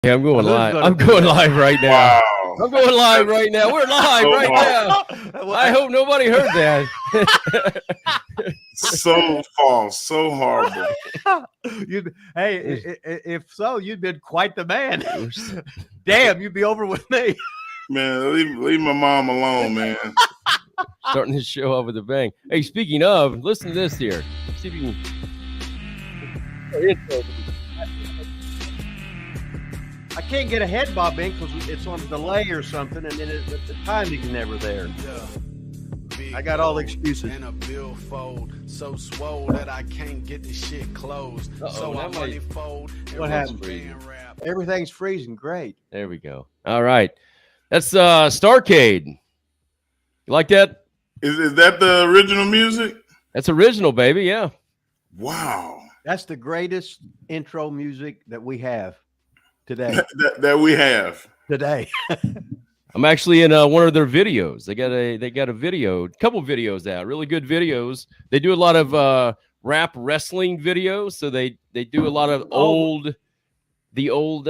Yeah, I'm going live. I'm do going that? live right now. Wow. I'm going live right now. We're live So right now. hard. I hope nobody heard that. So false. So horrible. If so, you'd been quite the man. Damn, you'd be over with me. Man, leave my mom alone, man. Starting this show off with a bang. Hey, speaking of, listen to this here. See if you can. I can't get a head bob in because it's on delay or something, and then the timing's never there. I got all the excuses. And a billfold so swole that I can't get the shit closed. So I money fold. What happened? Everything's freezing. Great. There we go. All right. That's Starcade. You like that? Is that the original music? That's original, baby. Yeah. Wow. That's the greatest intro music that we have today. that we have. Today. I'm actually in one of their videos. They got a video, a couple videos out, really good videos. They do a lot of rap wrestling videos, so they do a lot of the old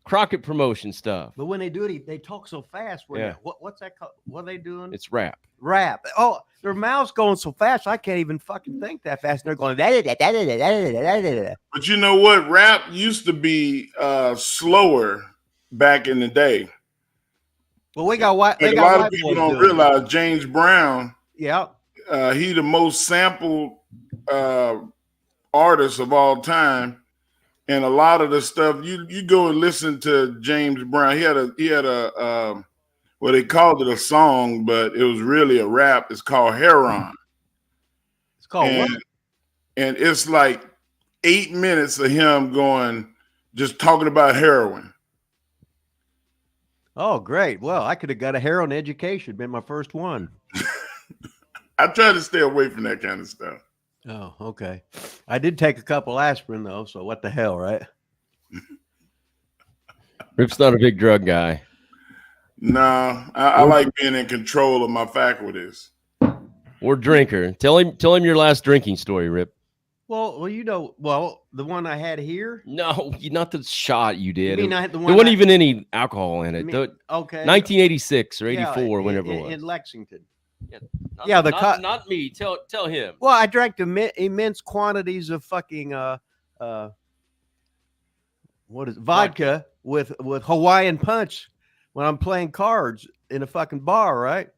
Crockett promotion stuff. But when they do it, they talk so fast. Yeah. What's that called? What are they doing? It's rap. Rap. Oh, their mouths going so fast, I can't even fucking think that fast. And they're going. But you know what? Rap used to be slower back in the day. Well, we got white. Like a lot of people don't realize James Brown. Yeah. He the most sampled artist of all time. And a lot of the stuff you go and listen to James Brown. He had a well, they called it a song, but it was really a rap. It's called Heron. It's called what? And it's like 8 minutes of him just talking about heroin. Oh, great. Well, I could have got a heroin education, been my first one. I try to stay away from that kind of stuff. Oh, okay. I did take a couple aspirin, though, so what the hell, right? Rip's not a big drug guy. No, I like being in control of my faculties. Or drinker. Tell him your last drinking story, Rip. Well, the one I had here. No, not the shot you did. You mean there wasn't even any alcohol in it. Okay. 1986 or 84, whenever it was. In Lexington. Yeah, not me. Tell him. Well, I drank immense quantities of fucking vodka with Hawaiian Punch when I'm playing cards in a fucking bar, right?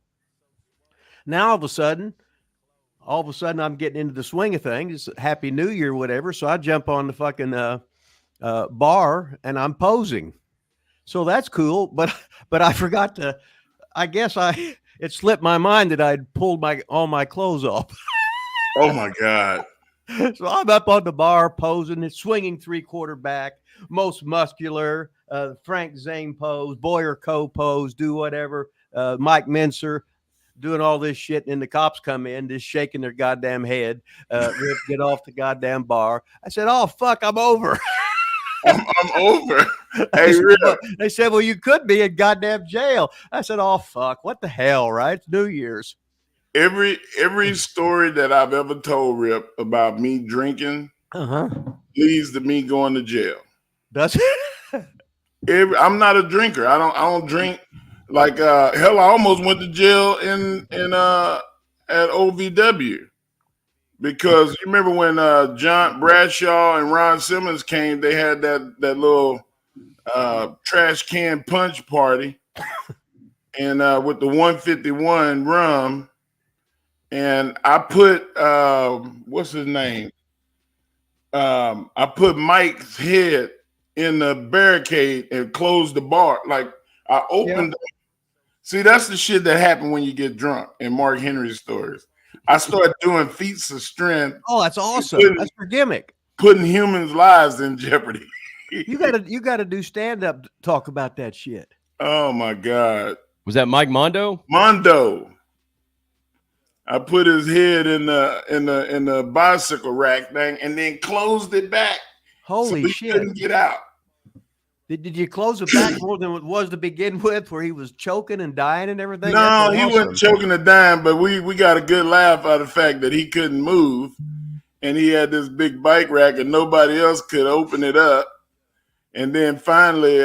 Now all of a sudden I'm getting into the swing of things. It's Happy New Year, whatever. So I jump on the fucking bar and I'm posing. So that's cool, but I forgot to. I guess it slipped my mind that I'd pulled all my clothes off. Oh my God. So I'm up on the bar posing, it's swinging 3/4 back, most muscular, Frank Zane pose, Boyer Co pose, do whatever, Mike Mincer doing all this shit. And then the cops come in, just shaking their goddamn head, Rip, get off the goddamn bar. I said, oh, fuck, I'm over. I'm over. Hey, they said, well, you could be in goddamn jail. I said, oh, fuck, what the hell, right? It's New Year's. Every story that I've ever told Rip about me drinking leads to me going to jail. Does it? I'm not a drinker. I don't drink. Like hell, I almost went to jail at OVW. Because you remember when John Bradshaw and Ron Simmons came, they had that little trash can punch party, and with the 151 rum, and I put what's his name? I put Mike's head in the barricade and closed the bar. Like I opened. Yeah. See, that's the shit that happened when you get drunk in Mark Henry's stories. I started doing feats of strength. Oh, that's awesome. That's your gimmick. Putting humans' lives in jeopardy. You gotta do stand-up talk about that shit. Oh my God. Was that Mike Mondo? Mondo. I put his head in the bicycle rack thing and then closed it back. Holy shit. Couldn't get out. Did you close it back more than it was to begin with, where he was choking and dying and everything? No, he wasn't choking and dying, but we got a good laugh out of the fact that he couldn't move, and he had this big bike rack, and nobody else could open it up. And then finally,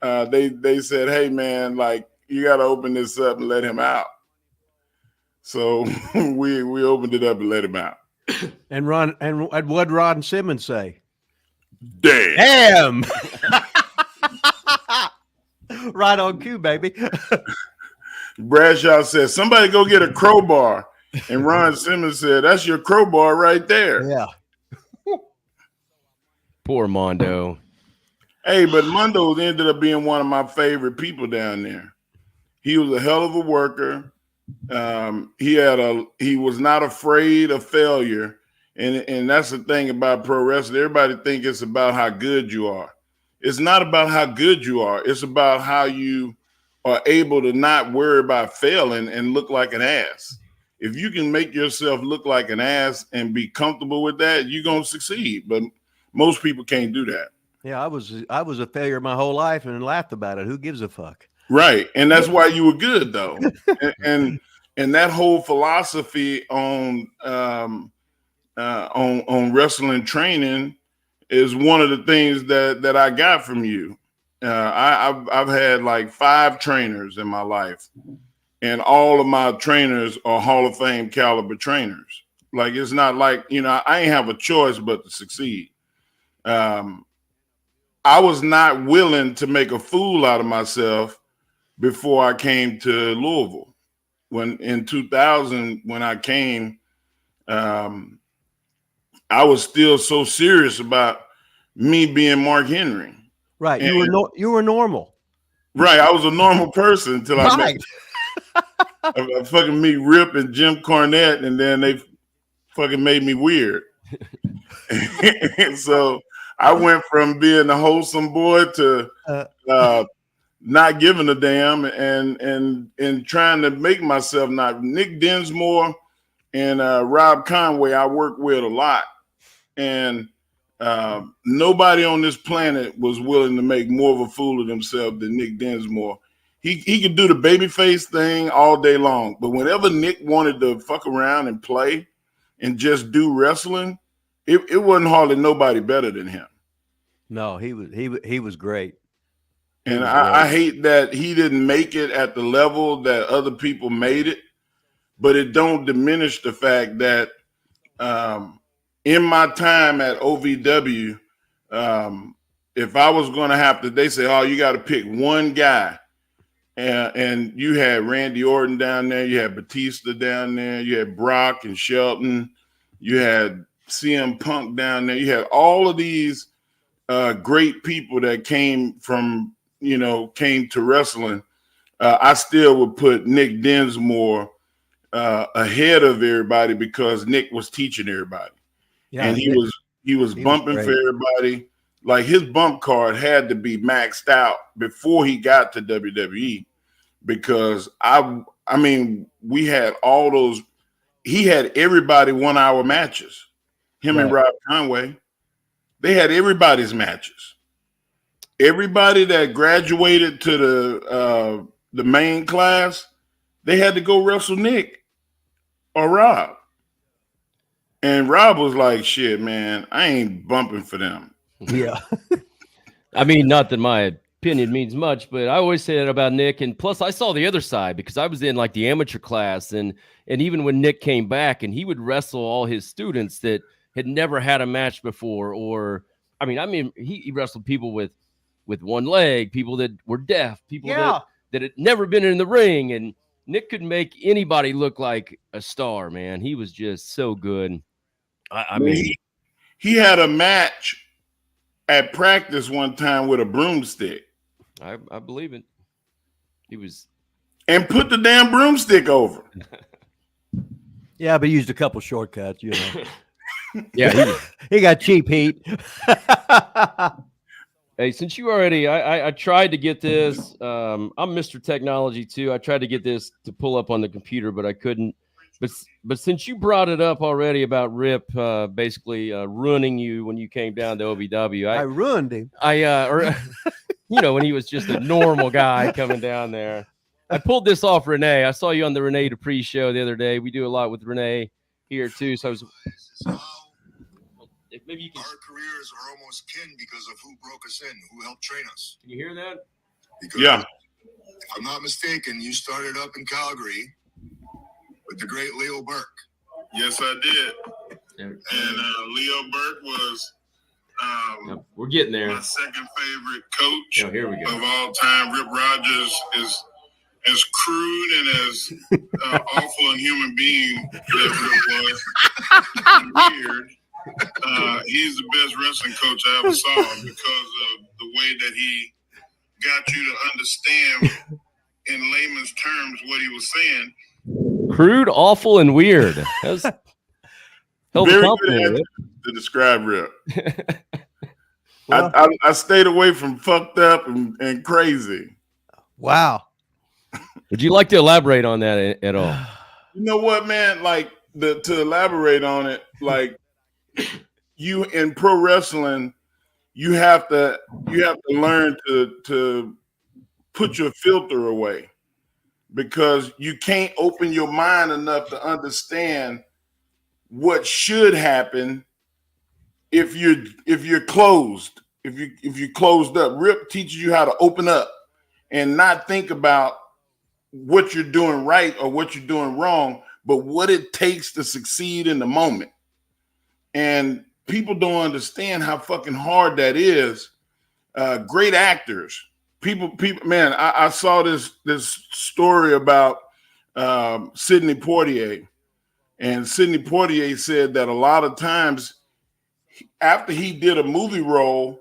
they said, "Hey, man, like you got to open this up and let him out." So we opened it up and let him out. And what Ron Simmons say? Damn. Right on cue, baby. Bradshaw said, "Somebody go get a crowbar." And Ron Simmons said, "That's your crowbar right there." Yeah. Poor Mondo. Hey, but Mondo ended up being one of my favorite people down there. He was a hell of a worker. He was not afraid of failure. And that's the thing about pro wrestling. Everybody think it's about how good you are. It's not about how good you are. It's about how you are able to not worry about failing and look like an ass. If you can make yourself look like an ass and be comfortable with that, you're going to succeed. But most people can't do that. Yeah, I was a failure my whole life and laughed about it. Who gives a fuck? Right. And that's why you were good, though. and that whole philosophy on wrestling training is one of the things that I got from you. I've had like 5 trainers in my life, and all of my trainers are Hall of Fame caliber trainers. Like, it's not like, I ain't have a choice but to succeed. I was not willing to make a fool out of myself before I came to Louisville. When in 2000, when I came, I was still so serious about me being Mark Henry. Right. And, you were normal. Right. I was a normal person until I met I fucking meet Rip and Jim Cornette, and then they fucking made me weird. So I went from being a wholesome boy to not giving a damn and trying to make myself not. Nick Dinsmore and Rob Conway I worked with a lot. And nobody on this planet was willing to make more of a fool of themselves than Nick Dinsmore. He could do the babyface thing all day long, but whenever Nick wanted to fuck around and play and just do wrestling, it wasn't hardly nobody better than him. No, he was great. And I hate that he didn't make it at the level that other people made it, but it don't diminish the fact that in my time at OVW, if I was going to have to, they say, "Oh, you got to pick one guy." And you had Randy Orton down there, you had Batista down there, you had Brock and Shelton, you had CM Punk down there, you had all of these great people that came to wrestling. I still would put Nick Dinsmore ahead of everybody because Nick was teaching everybody. Yeah, and he was bumping for everybody. Like, his bump card had to be maxed out before he got to WWE, because I mean, we had all those. He had everybody 1 hour matches. Him and Rob Conway, they had everybody's matches. Everybody that graduated to the main class, they had to go wrestle Nick or Rob. And Rob was like, "Shit, man, I ain't bumping for them." Yeah. I mean, not that my opinion means much, but I always say that about Nick. And plus, I saw the other side because I was in like the amateur class, and even when Nick came back, and he would wrestle all his students that had never had a match before, or I mean, he wrestled people with one leg, people that were deaf, people that had never been in the ring, and Nick could make anybody look like a star. Man, he was just so good. I mean, he had a match at practice one time with a broomstick. I believe it. He was, and put the damn broomstick over. Yeah, but he used a couple shortcuts, you know. Yeah, he got cheap heat. Hey, since you already, I tried to get this. I'm Mr. Technology too. I tried to get this to pull up on the computer, but I couldn't. But since you brought it up already about Rip basically ruining you when you came down to OVW, I ruined him. When he was just a normal guy coming down there. I pulled this off Renee. I saw you on the Renee Dupree show the other day. We do a lot with Renee here too. So I was. If maybe you can. Our careers are almost kin because of who broke us in, who helped train us. Can you hear that? Because Yeah. if I'm not mistaken, you started up in Calgary with the great Leo Burke. Yes, I did. And Leo Burke was We're getting there. my second favorite coach Here we go. of all time. Rip Rogers is as crude and as awful a human being that Rip was. Weird. He's the best wrestling coach I ever saw because of the way that he got you to understand in layman's terms what he was saying. Crude, awful, and weird. That's Very good to describe Rip. Well, I stayed away from fucked up and crazy. wow. Would you like to elaborate on that at all? You know what, man? Like to elaborate on it, like you in pro wrestling, you have to learn to put your filter away because you can't open your mind enough to understand what should happen if you're closed, if you closed up. Rip teaches you how to open up and not think about what you're doing right or what you're doing wrong, but what it takes to succeed in the moment. And people don't understand how fucking hard that is. Great actors, people, man. I saw this story about Sidney Poitier, and Sidney Poitier said that a lot of times after he did a movie role,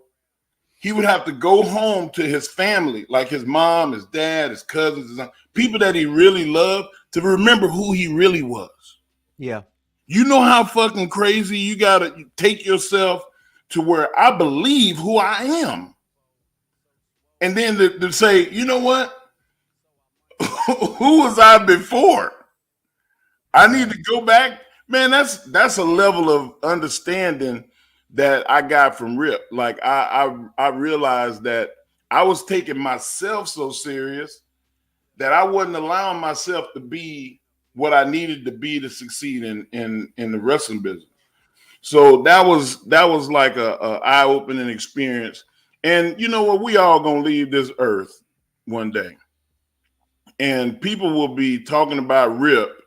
he would have to go home to his family, like his mom, his dad, his cousins, people that he really loved, to remember who he really was. Yeah. You know how fucking crazy you got to take yourself to where I believe who I am. And then to say, you know what? Who was I before? I need to go back. Man, that's a level of understanding that I got from Rip. Like I realized that I was taking myself so serious that I wasn't allowing myself to be what I needed to be to succeed in the wrestling business. So that was like a eye-opening experience. And you know what? We all gonna leave this earth one day, and people will be talking about Rip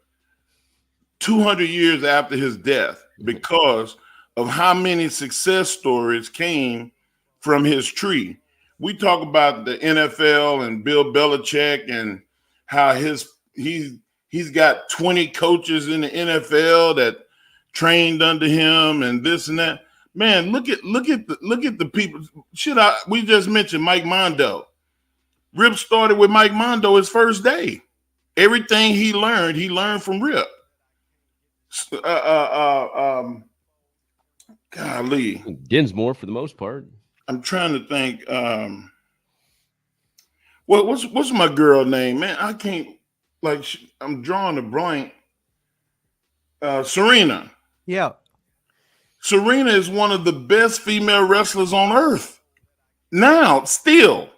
200 years after his death because of how many success stories came from his tree. We talk about the NFL and Bill Belichick and how he's got 20 coaches in the NFL that trained under him and this and that. Man, look at the people. We just mentioned Mike Mondo. Rip started with Mike Mondo his first day. Everything he learned from Rip. Golly, Dinsmore for the most part. I'm trying to think. What's my girl name, man? I can't. I'm drawing a blank. Serena. Yeah. Serena is one of the best female wrestlers on earth. Now, still,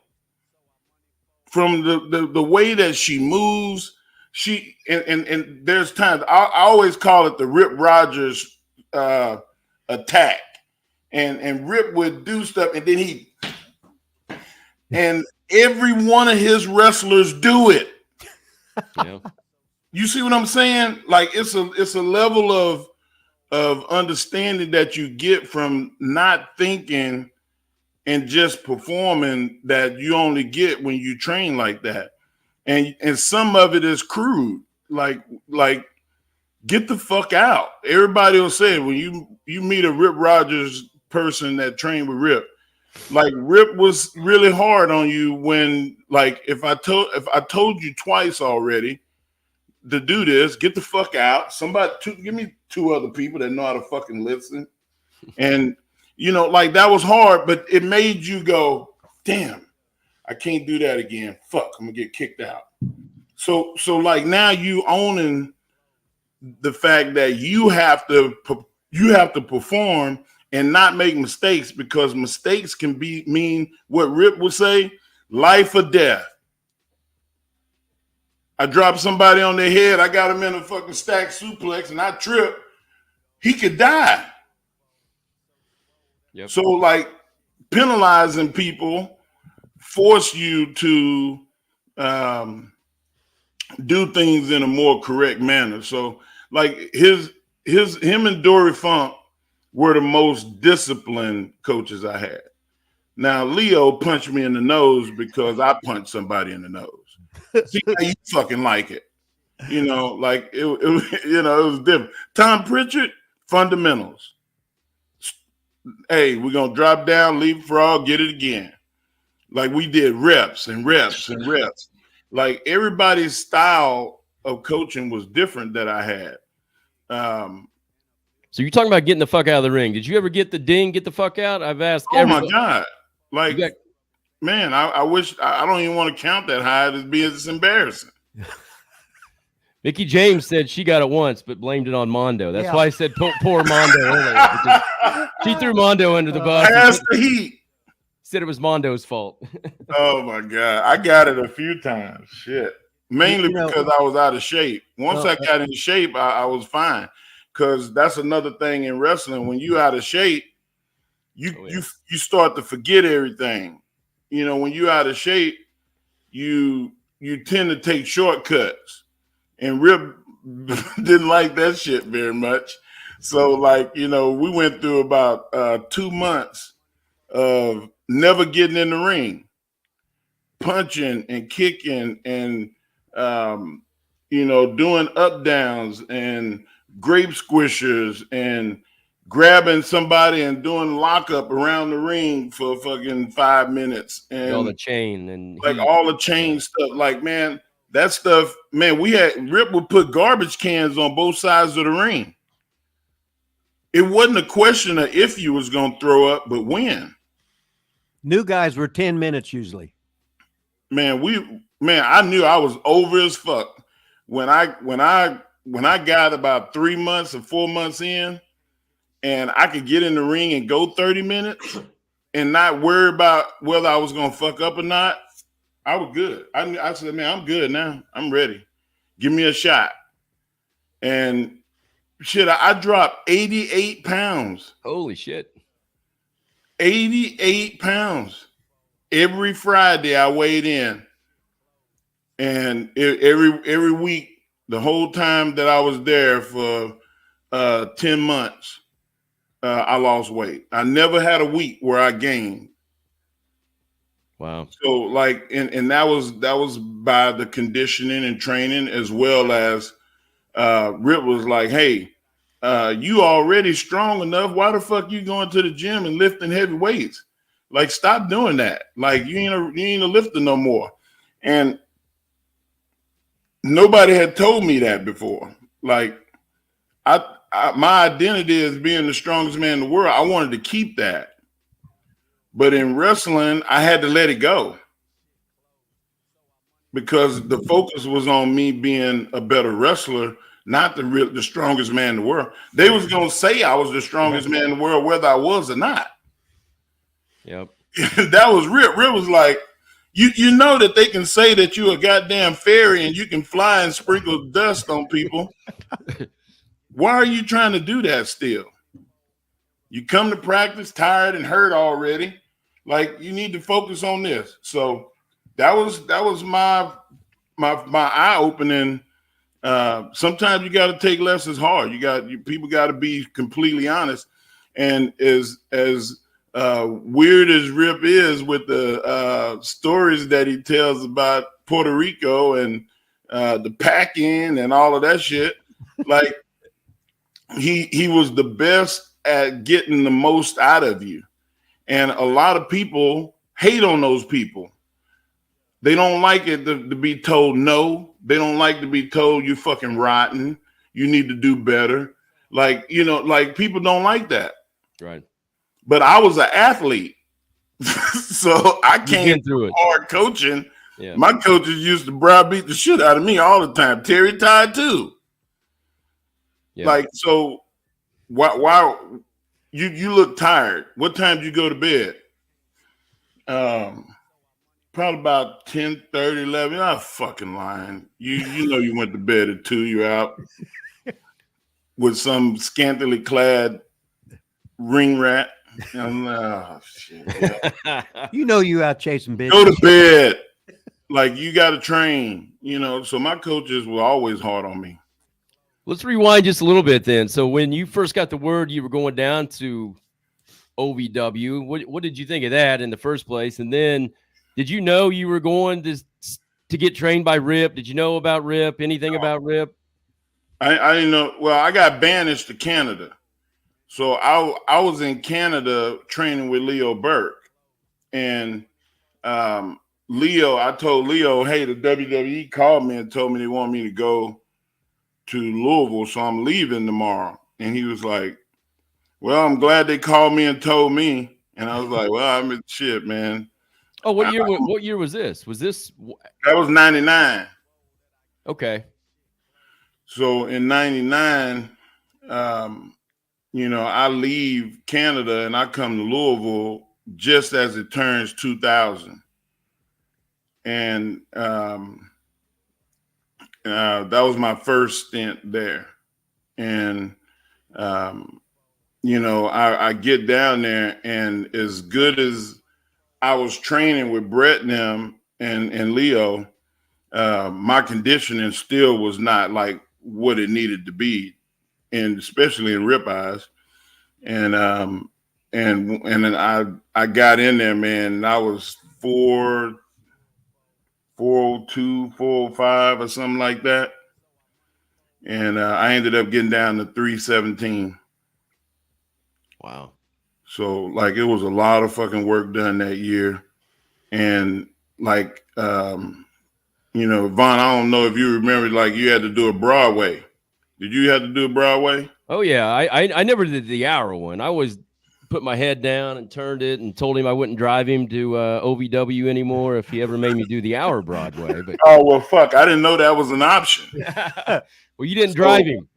from the way that she moves, and there's times I always call it the Rip Rogers attack, and Rip would do stuff, and then and every one of his wrestlers do it. Yeah. You see what I'm saying? Like it's a level of understanding that you get from not thinking and just performing that you only get when you train like that. And some of it is crude. Like get the fuck out. Everybody will say when you meet a Rip Rogers person that trained with Rip, like Rip was really hard on you when, like, if I told you twice already to do this, get the fuck out. Give me two other people that know how to fucking listen. And you know, like that was hard, but it made you go, damn, I can't do that again. Fuck, I'm gonna get kicked out. So like now you owning the fact that you have to perform and not make mistakes, because mistakes can mean what Rip would say, life or death. I drop somebody on their head, I got him in a fucking stack suplex and I trip, he could die. Yep. So like penalizing people force you to do things in a more correct manner. So like him and Dory Funk were the most disciplined coaches I had. Now Leo punched me in the nose because I punched somebody in the nose. See how you fucking like it. You know, like it was different. Tom Pritchard, fundamentals. Hey, we're gonna drop down, leapfrog, get it again. Like we did reps and reps and reps. Like everybody's style of coaching was different that I had. So you're talking about getting the fuck out of the ring. Did you ever get the ding, get the fuck out? I've asked everybody. My God. Like, man, I wish I don't even want to count that high. It's embarrassing. Mickey James said she got it once, but blamed it on Mondo. That's Yeah. why I said poor Mondo earlier. Because she threw Mondo under the bus. I asked the Heat. Said it was Mondo's fault. Oh my God. I got it a few times. Shit. Mainly because I was out of shape. Once I got in shape, I was fine. Because that's another thing in wrestling. When you out of shape, you start to forget everything. You know, when you out of shape, you tend to take shortcuts. And Rip didn't like that shit very much. So, like, you know, we went through about 2 months of never getting in the ring, punching and kicking and, you know, doing up downs and grape squishers and grabbing somebody and doing lockup around the ring for fucking 5 minutes. And all the chain and like all the chain stuff. Like, man, that stuff, man, Rip would put garbage cans on both sides of the ring. It wasn't a question of if you was going to throw up, but when. New guys were 10 minutes usually. Man, I knew I was over as fuck. When I got about 3 months or 4 months in and I could get in the ring and go 30 minutes and not worry about whether I was going to fuck up or not, I was good. I said, man, I'm good now. I'm ready. Give me a shot. And shit, I dropped 88 pounds. Holy shit. 88 pounds. Every Friday I weighed in. And every week, the whole time that I was there for 10 months, I lost weight. I never had a week where I gained. Wow. So like, and that was by the conditioning and training, as well as Rip was like, hey, you already strong enough. Why the fuck you going to the gym and lifting heavy weights? Like, stop doing that. Like, you ain't a lifter no more. And nobody had told me that before. Like, my identity as being the strongest man in the world, I wanted to keep that. But in wrestling, I had to let it go because the focus was on me being a better wrestler, not the strongest man in the world. They was going to say I was the strongest man in the world, whether I was or not. Yep. That was Rip. Rip was like, you know that they can say that you a goddamn fairy and you can fly and sprinkle dust on people. Why are you trying to do that still? You come to practice tired and hurt already. Like, you need to focus on this. So that was my eye opening. Sometimes you got to take lessons hard. People got to be completely honest. And as weird as Rip is with the stories that he tells about Puerto Rico and the pack-in and all of that shit, like he was the best at getting the most out of you. And a lot of people hate on those people. They don't like it to be told no. They don't like to be told you fucking rotten. You need to do better. Like, you know, like people don't like that. Right. But I was an athlete. So I came through it. Hard coaching. Yeah. My coaches used to browbeat the shit out of me all the time. Terry Tide too. Yeah. Like, so why you look tired. What time did you go to bed? Probably about 10:30, 11. I'm fucking lying. You know you went to bed at 2, you're out with some scantily clad ring rat. I'm like, oh, shit. Yeah. You know you out chasing bitches. Go to bed. Like, you got to train, you know. So my coaches were always hard on me. Let's rewind just a little bit then. So when you first got the word you were going down to OVW, what did you think of that in the first place? And then did you know you were going to get trained by Rip? Did you know about Rip? Anything about Rip? I didn't know. Well, I got banished to Canada. So I was in Canada training with Leo Burke. And I told Leo, hey, the WWE called me and told me they want me to go to Louisville, so I'm leaving tomorrow. And he was like, well, I'm glad they called me and told me. And I was like, well, I'm in shit, man. Oh, what year was this? Was this? That was 99. Okay. So in 99, you know, I leave Canada and I come to Louisville just as it turns 2000. And that was my first stint there. And, you know, I get down there, and as good as I was training with Brett and them and Leo, my conditioning still was not like what it needed to be, and especially in rip eyes. And then I got in there, man, and I was 402, 405 or something like that. And I ended up getting down to 317. Wow. So like, it was a lot of fucking work done that year. And like, you know, Vaughn, I don't know if you remember, like, you had to do a Broadway. Did you have to do a Broadway? Oh yeah. I never did the hour one. I always put my head down and turned it and told him I wouldn't drive him to OVW anymore if he ever made me do the hour Broadway. But oh, well, fuck, I didn't know that was an option. Well, you didn't drive him.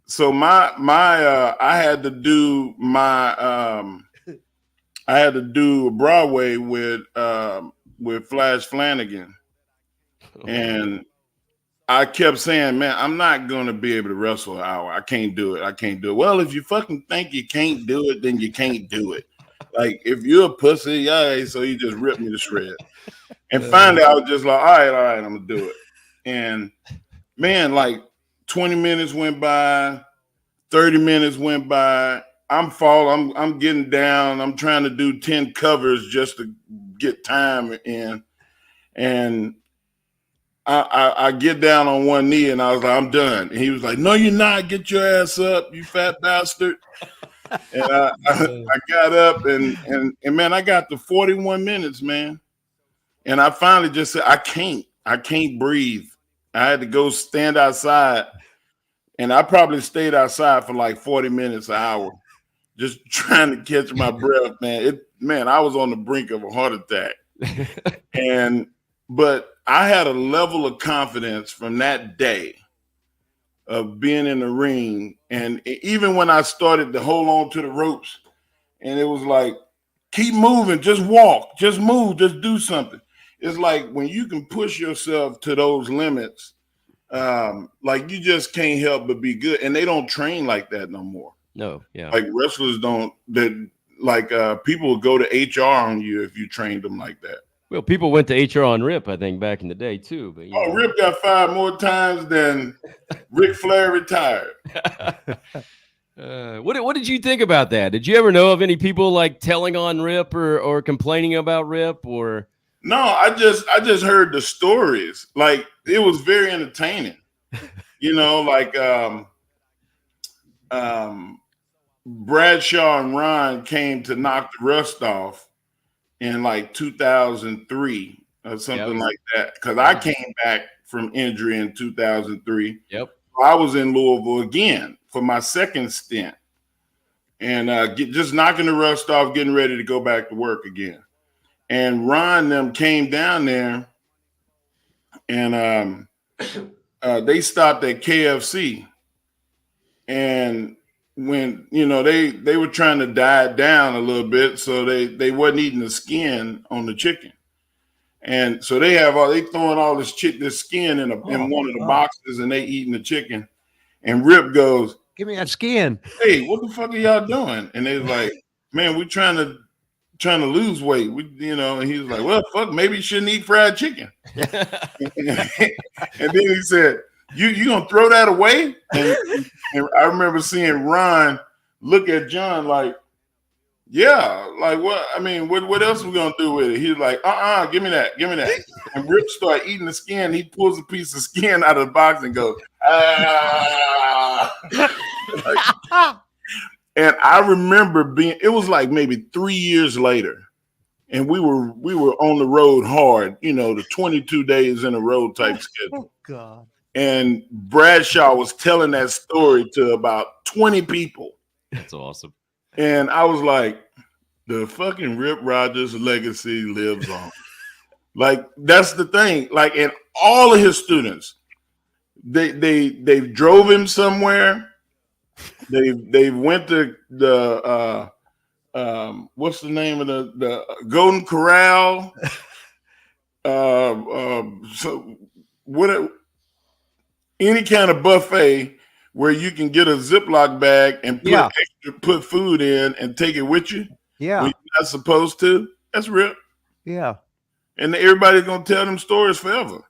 So I had to do a Broadway with Flash Flanagan. And I kept saying, man, I'm not going to be able to wrestle an hour. I can't do it. Well, if you fucking think you can't do it, then you can't do it. Like, if you're a pussy, yeah, so you just ripped me to shreds. And finally, I was just like, all right, I'm going to do it. And, man, like, 20 minutes went by, 30 minutes went by. I'm falling. I'm getting down. I'm trying to do 10 covers just to get time in. And I get down on one knee, and I was like, I'm done. And he was like, no, you're not. Get your ass up, you fat bastard. And I got up, and man, I got to 41 minutes, man. And I finally just said, I can't breathe. I had to go stand outside, and I probably stayed outside for like 40 minutes, an hour, just trying to catch my breath, man. I was on the brink of a heart attack. But I had a level of confidence from that day of being in the ring. And even when I started to hold on to the ropes, and it was like, keep moving, just walk, just move, just do something. It's like when you can push yourself to those limits, like, you just can't help but be good. And they don't train like that no more. No, yeah. Like, wrestlers don't, people will go to HR on you if you trained them like that. Well, people went to HR on Rip, I think, back in the day too. But Rip got fired more times than Ric Flair retired. What did you think about that? Did you ever know of any people like telling on Rip or complaining about Rip? Or no, I just heard the stories. Like, it was very entertaining. You know, like Bradshaw and Ron came to knock the rust off in like 2003 or something like that, because I came back from injury in 2003. Yep. I was in Louisville again for my second stint, and just knocking the rust off, getting ready to go back to work again. And Ron them came down there, and they stopped at KFC, and when, you know, they were trying to diet down a little bit, so they wasn't eating the skin on the chicken, and so they throwing all this skin in one of the boxes, and they eating the chicken, and Rip goes, give me that skin. Hey, what the fuck are y'all doing? And they was like, man, we're trying to lose weight. And he was like, well, fuck, maybe you shouldn't eat fried chicken. And then he said, you gonna throw that away? And I remember seeing Ron look at John like, yeah, like what? I mean, what else are we gonna do with it? He's like, give me that. And Rip started eating the skin. He pulls a piece of skin out of the box and goes, ah. And I remember it was like maybe 3 years later, and we were on the road hard, the 22 days in a row type schedule. Oh God. And Bradshaw was telling that story to about 20 people. That's awesome. And I was like, the fucking Rip Rogers legacy lives on. Like, that's the thing. Like, and all of his students, they drove him somewhere. They went to the what's the name of the Golden Corral? So what? Any kind of buffet where you can get a Ziploc bag and put food in and take it with you. Yeah, when you're not supposed to. That's Rip. Yeah, and everybody's gonna tell them stories forever.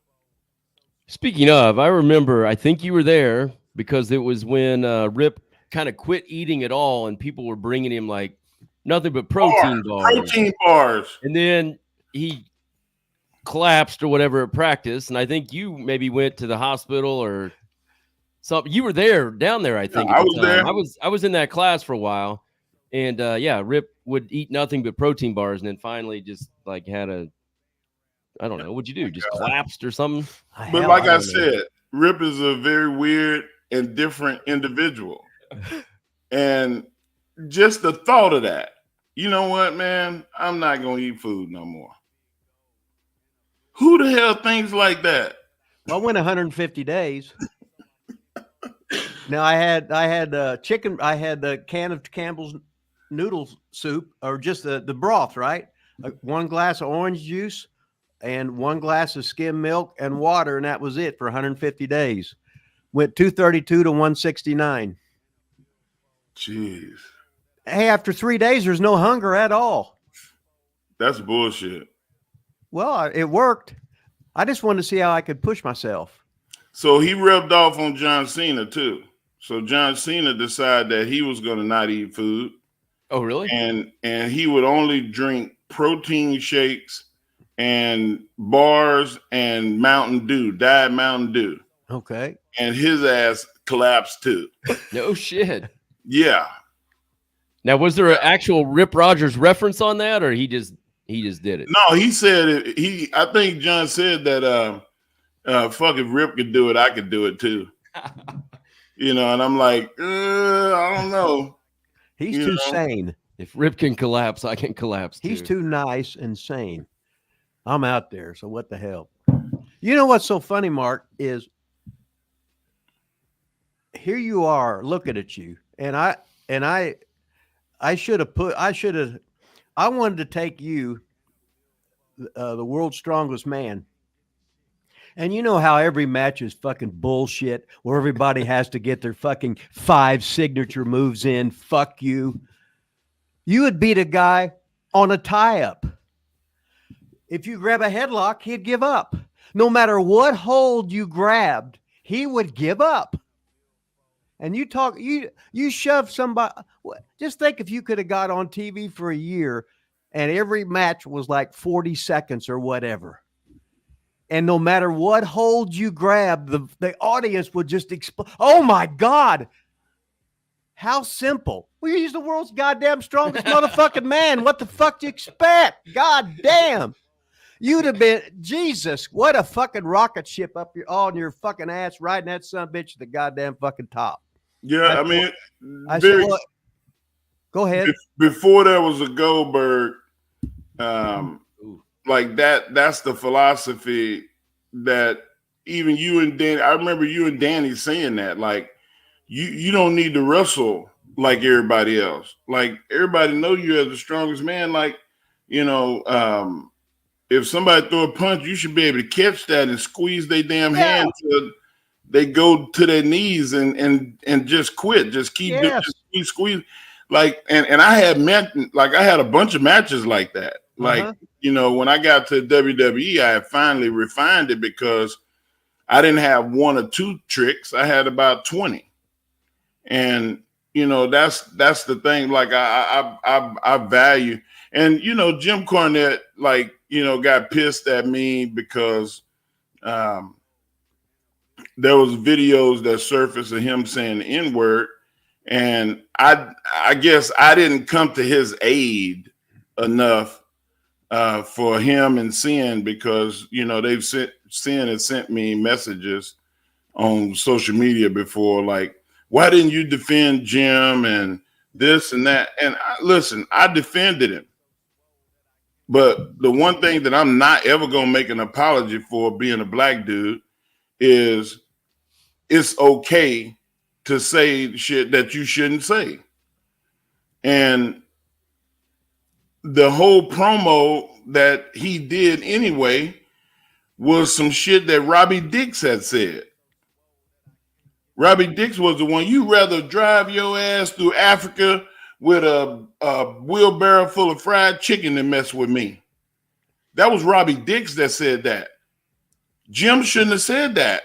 Speaking of, I remember, I think you were there because it was when Rip kind of quit eating at all, and people were bringing him like nothing but protein bars. Protein bars. And then he collapsed or whatever at practice, and I think you maybe went to the hospital or something. You were down there, I think. I was there. I was in that class for a while, and Rip would eat nothing but protein bars, and then finally just like had I don't know, what'd you do? Just collapsed or something? But like I said, Rip is a very weird and different individual. And just the thought of that, you know what, man? I'm not going to eat food no more. Who the hell thinks like that? Well, I went 150 days. Now I had chicken. I had a can of Campbell's noodle soup, or just the broth, right? 1 glass of orange juice and 1 glass of skim milk and water, and that was it for 150 days. Went 232 to 169. Jeez. Hey, after 3 days, there's no hunger at all. That's bullshit. Well, it worked. I just wanted to see how I could push myself. So he rubbed off on John Cena too. So John Cena decided that he was going to not eat food. Oh, really? And he would only drink protein shakes and bars and Mountain Dew, Diet Mountain Dew. Okay. And his ass collapsed too. No shit. Yeah. Now, was there an actual Rip Rogers reference on that, or he just did it? No, he said it. I think John said that fuck, if Rip could do it, I could do it too. And I'm like, I don't know. He's too sane. If Rip can collapse, I can collapse too. He's too nice and sane. I'm out there, so what the hell? You know what's so funny, Mark, is here you are looking at you, and I wanted to take you, the world's strongest man. And you know how every match is fucking bullshit, where everybody has to get their fucking 5 signature moves in. Fuck you. You would beat a guy on a tie-up. If you grab a headlock, he'd give up. No matter what hold you grabbed, he would give up. And you shove somebody. Just think if you could have got on TV for a year and every match was like 40 seconds or whatever. And no matter what hold you grabbed, the audience would just explode. Oh my God. How simple. Well, he's the world's goddamn strongest motherfucking man. What the fuck do you expect? God damn. You'd have been, Jesus, what a fucking rocket ship up on your fucking ass, riding that son of a bitch to the goddamn fucking top. Yeah, go ahead. Before there was a Goldberg, like that's the philosophy that even you and Danny, I remember you and Danny saying that, like, you don't need to wrestle like everybody else. Like, everybody know you as the strongest man. Like, if somebody throw a punch, you should be able to catch that and squeeze their damn hand till they go to their knees and just quit. Just keep doing, squeeze. like, and I had I had a bunch of matches like that. Like, you know, when I got to WWE, I finally refined it because I didn't have one or two tricks. I had about 20. And, you know, that's the thing. Like I value, and, you know, Jim Cornette, like, you know, got pissed at me because there was videos that surfaced of him saying the N-word. And I guess I didn't come to his aid enough for him and Sin, because, you know, Sin has sent me messages on social media before, like, why didn't you defend Jim and this and that? And listen, I defended him. But the one thing that I'm not ever going to make an apology for, being a black dude, is it's okay to say shit that you shouldn't say. And the whole promo that he did anyway was some shit that Robbie Dix had said. Robbie Dix was the one, you rather drive your ass through Africa with a wheelbarrow full of fried chicken than mess with me. That was Robbie Dix that said that. Jim shouldn't have said that,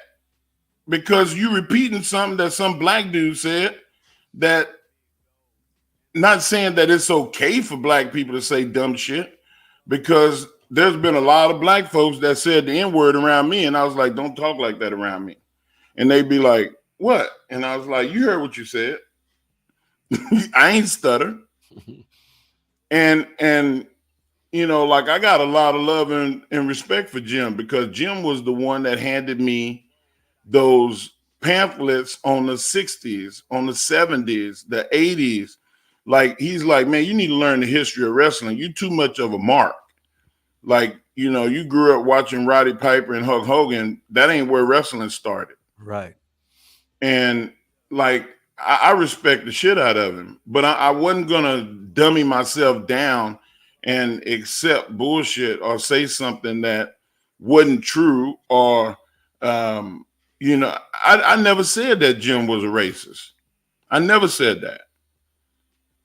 because you repeating something that some black dude said. That, not saying that it's okay for black people to say dumb shit, because there's been a lot of black folks that said the N-word around me, and I was like, don't talk like that around me. And they'd be like, what? And I was like, you heard what you said. I ain't stutter. And you know, like, I got a lot of love and respect for Jim, because Jim was the one that handed me those pamphlets on the 60s, on the 70s, the 80s. Like, he's like, man, you need to learn the history of wrestling. You too much of a mark. Like, you know, you grew up watching Roddy Piper and Hulk Hogan. That ain't where wrestling started. Right. And, like, I respect the shit out of him, but I wasn't going to dummy myself down and accept bullshit or say something that wasn't true. Or, you know, I never said that Jim was a racist. I never said that.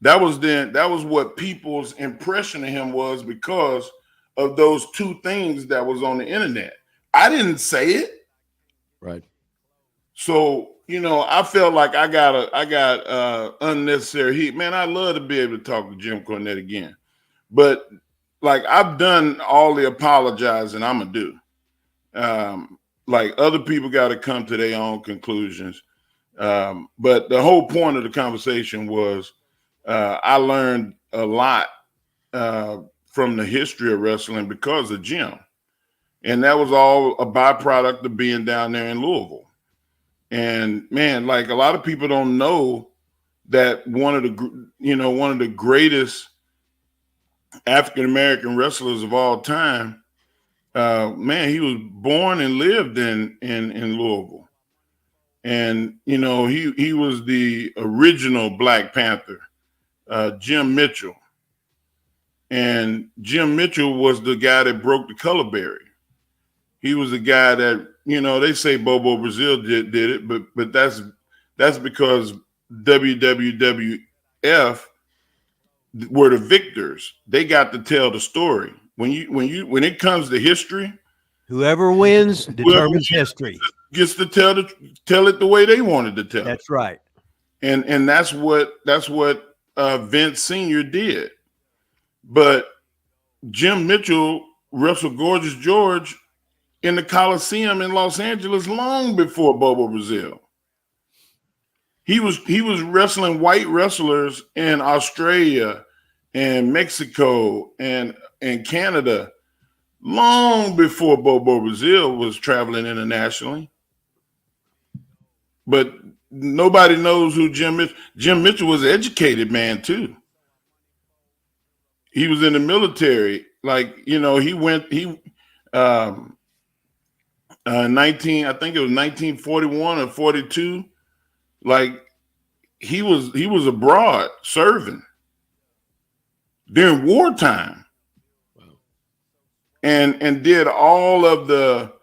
That was what people's impression of him was, because of those two things that was on the internet. I didn't say it. Right. So, you know, I felt like I got unnecessary heat. Man, I'd love to be able to talk to Jim Cornette again. But, like, I've done all the apologizing I'm going to do. Like, other people got to come to their own conclusions. But the whole point of the conversation was, I learned a lot from the history of wrestling because of Jim. And that was all a byproduct of being down there in Louisville. And, man, like, a lot of people don't know that one of the greatest African-American wrestlers of all time, man, he was born and lived in Louisville. And, you know, he was the original Black Panther, Jim Mitchell. And Jim Mitchell was the guy that broke the color barrier. He was the guy that, you know, they say Bobo Brazil did it, but that's because WWF were the victors. They got to tell the story. When it comes to history, whoever wins determines history. Gets to tell it the way they wanted to tell. That's right. And that's what Vince Sr. did. But Jim Mitchell wrestled Gorgeous George in the Coliseum in Los Angeles long before Bobo Brazil. He was wrestling white wrestlers in Australia and Mexico and Canada long before Bobo Brazil was traveling internationally. But nobody knows who Jim Mitchell was an educated man too. He was in the military. Like, you know, he 1941 or 42. Like, he was abroad serving during wartime. Wow. And did all of the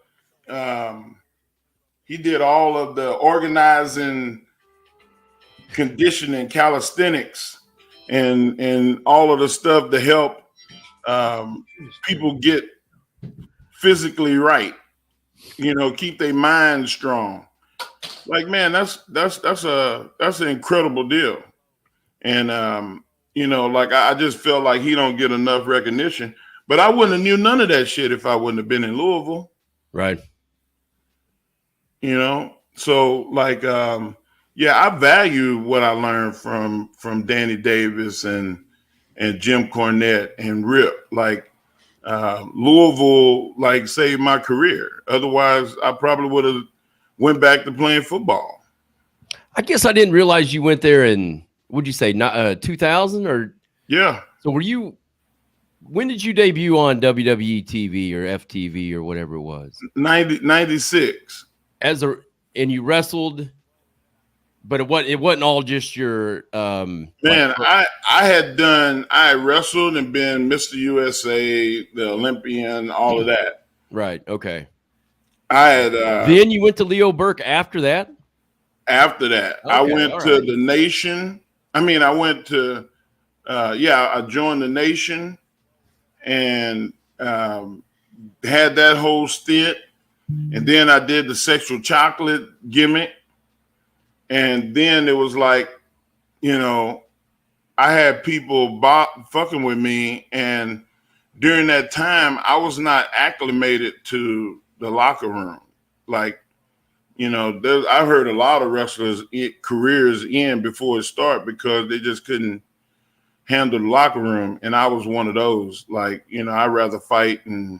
organizing, conditioning, calisthenics and all of the stuff to help people get physically right. Keep their mind strong. Like, man, that's an incredible deal. And like I just felt like he don't get enough recognition. But I wouldn't have knew none of that shit if I wouldn't have been in Louisville. Right. So like I value what I learned from Danny Davis and Jim Cornette and Rip. Like Louisville like saved my career. Otherwise I probably would have went back to playing football. I guess I didn't realize you went there in, what'd you say, 2000 or? Yeah. So when did you debut on WWE TV or FTV or whatever it was? 96. And you wrestled, but it wasn't all just your man. I had wrestled and been Mr. USA, the Olympian, all of that. Right. Okay. I had then you went to Leo Burke after that? After that, okay, I went to the Nation. I mean, I went to I joined the Nation and had that whole stint. And then I did the sexual chocolate gimmick. And then it was like, I had people fucking with me. And during that time, I was not acclimated to the locker room. Like, I've heard a lot of wrestlers' careers end before it started because they just couldn't handle the locker room. And I was one of those. Like, I'd rather fight and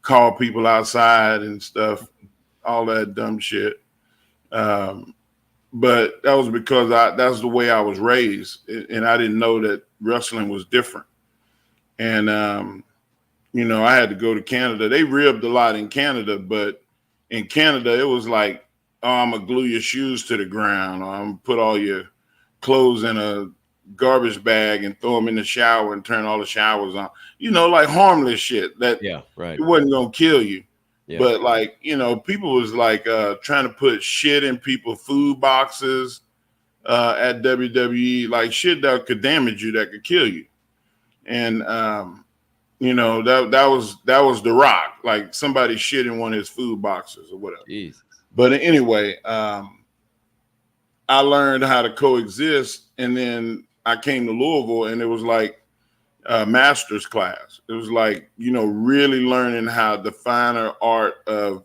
call people outside and stuff, all that dumb shit. But that was because that's the way I was raised, and I didn't know that wrestling was different. And I had to go to Canada. They ribbed a lot in Canada, but in Canada it was like, oh, I'm gonna glue your shoes to the ground, or I'm gonna put all your clothes in a garbage bag and throw them in the shower and turn all the showers on. Like harmless shit that right. It wasn't gonna kill you. Yeah. But like, people was like trying to put shit in people's food boxes at WWE, like shit that could damage you, that could kill you. And that was The Rock, like somebody shit in one of his food boxes or whatever. Jesus. But anyway, I learned how to coexist, and then I came to Louisville, and it was like a master's class. It was like, really learning how the finer art of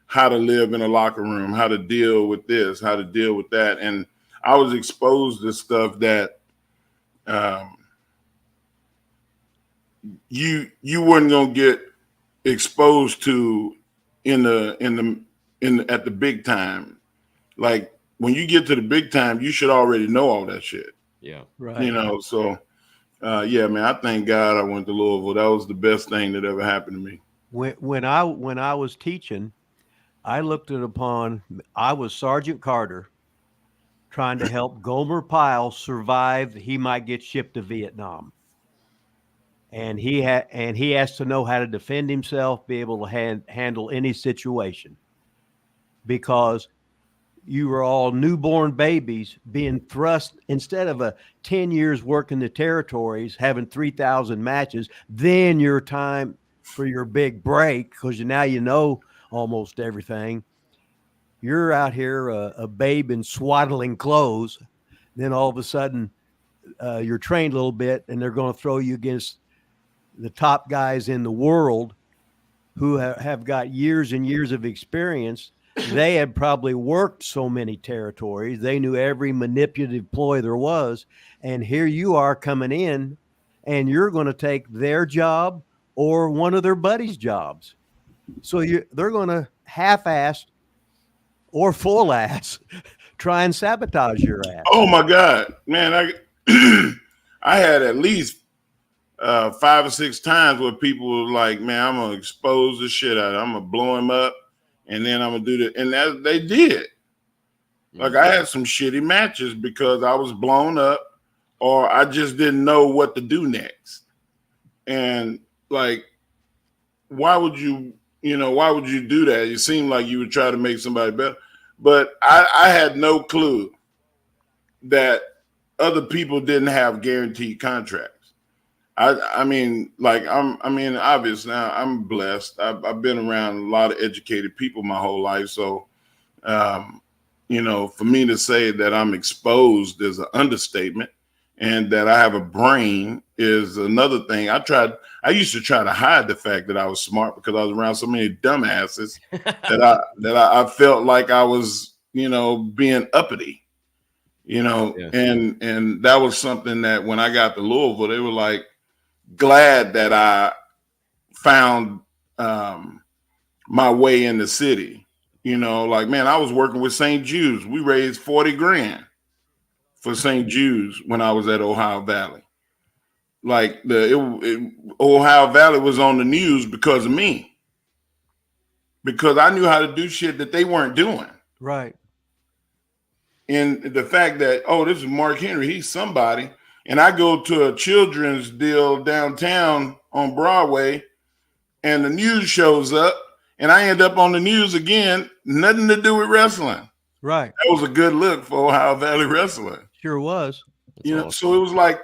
how to live in a locker room, how to deal with this, how to deal with that. And I was exposed to stuff that you weren't gonna get exposed to at the big time. Like when you get to the big time, you should already know all that shit. Yeah. Right. So man, I thank God I went to Louisville. That was the best thing that ever happened to me. When I was teaching, I looked it upon. I was Sergeant Carter, trying to help Gomer Pyle survive. He might get shipped to Vietnam, and he has to know how to defend himself, be able to handle any situation, because you were all newborn babies being thrust, instead of 10 years working the territories, having 3,000 matches, then your time for your big break, because now you know almost everything. You're out here a babe in swaddling clothes. Then all of a sudden you're trained a little bit, and they're going to throw you against the top guys in the world who have got years and years of experience. They had probably worked so many territories. They knew every manipulative ploy there was. And here you are coming in, and you're going to take their job or one of their buddies' jobs. So they're going to half-ass or full-ass try and sabotage your ass. Oh my God, man! I had at least 5 or 6 times where people were like, "Man, I'm gonna expose the shit out of him. I'm gonna blow him up, and then I'm gonna do that." And that they did. Like I had some shitty matches because I was blown up, or I just didn't know what to do next. And like, why would you do that? It seemed like you would try to make somebody better. But I had no clue that other people didn't have guaranteed contracts. I mean, like obviously now I'm blessed. I've been around a lot of educated people my whole life. So, for me to say that I'm exposed is an understatement, and that I have a brain is another thing. I used to try to hide the fact that I was smart because I was around so many dumbasses that I felt like I was, being uppity. Yeah. And that was something that when I got to Louisville, they were like glad that I found my way in the city. Like, man, I was working with St. Jude's. We raised 40 grand for St. Jude's when I was at Ohio Valley. Like Ohio Valley was on the news because of me, because I knew how to do shit that they weren't doing. Right. And the fact that, oh, this is Mark Henry, he's somebody. And I go to a children's deal downtown on Broadway, and the news shows up, and I end up on the news again, nothing to do with wrestling. Right. That was a good look for Ohio Valley Wrestling. Sure was. That's awesome. So it was like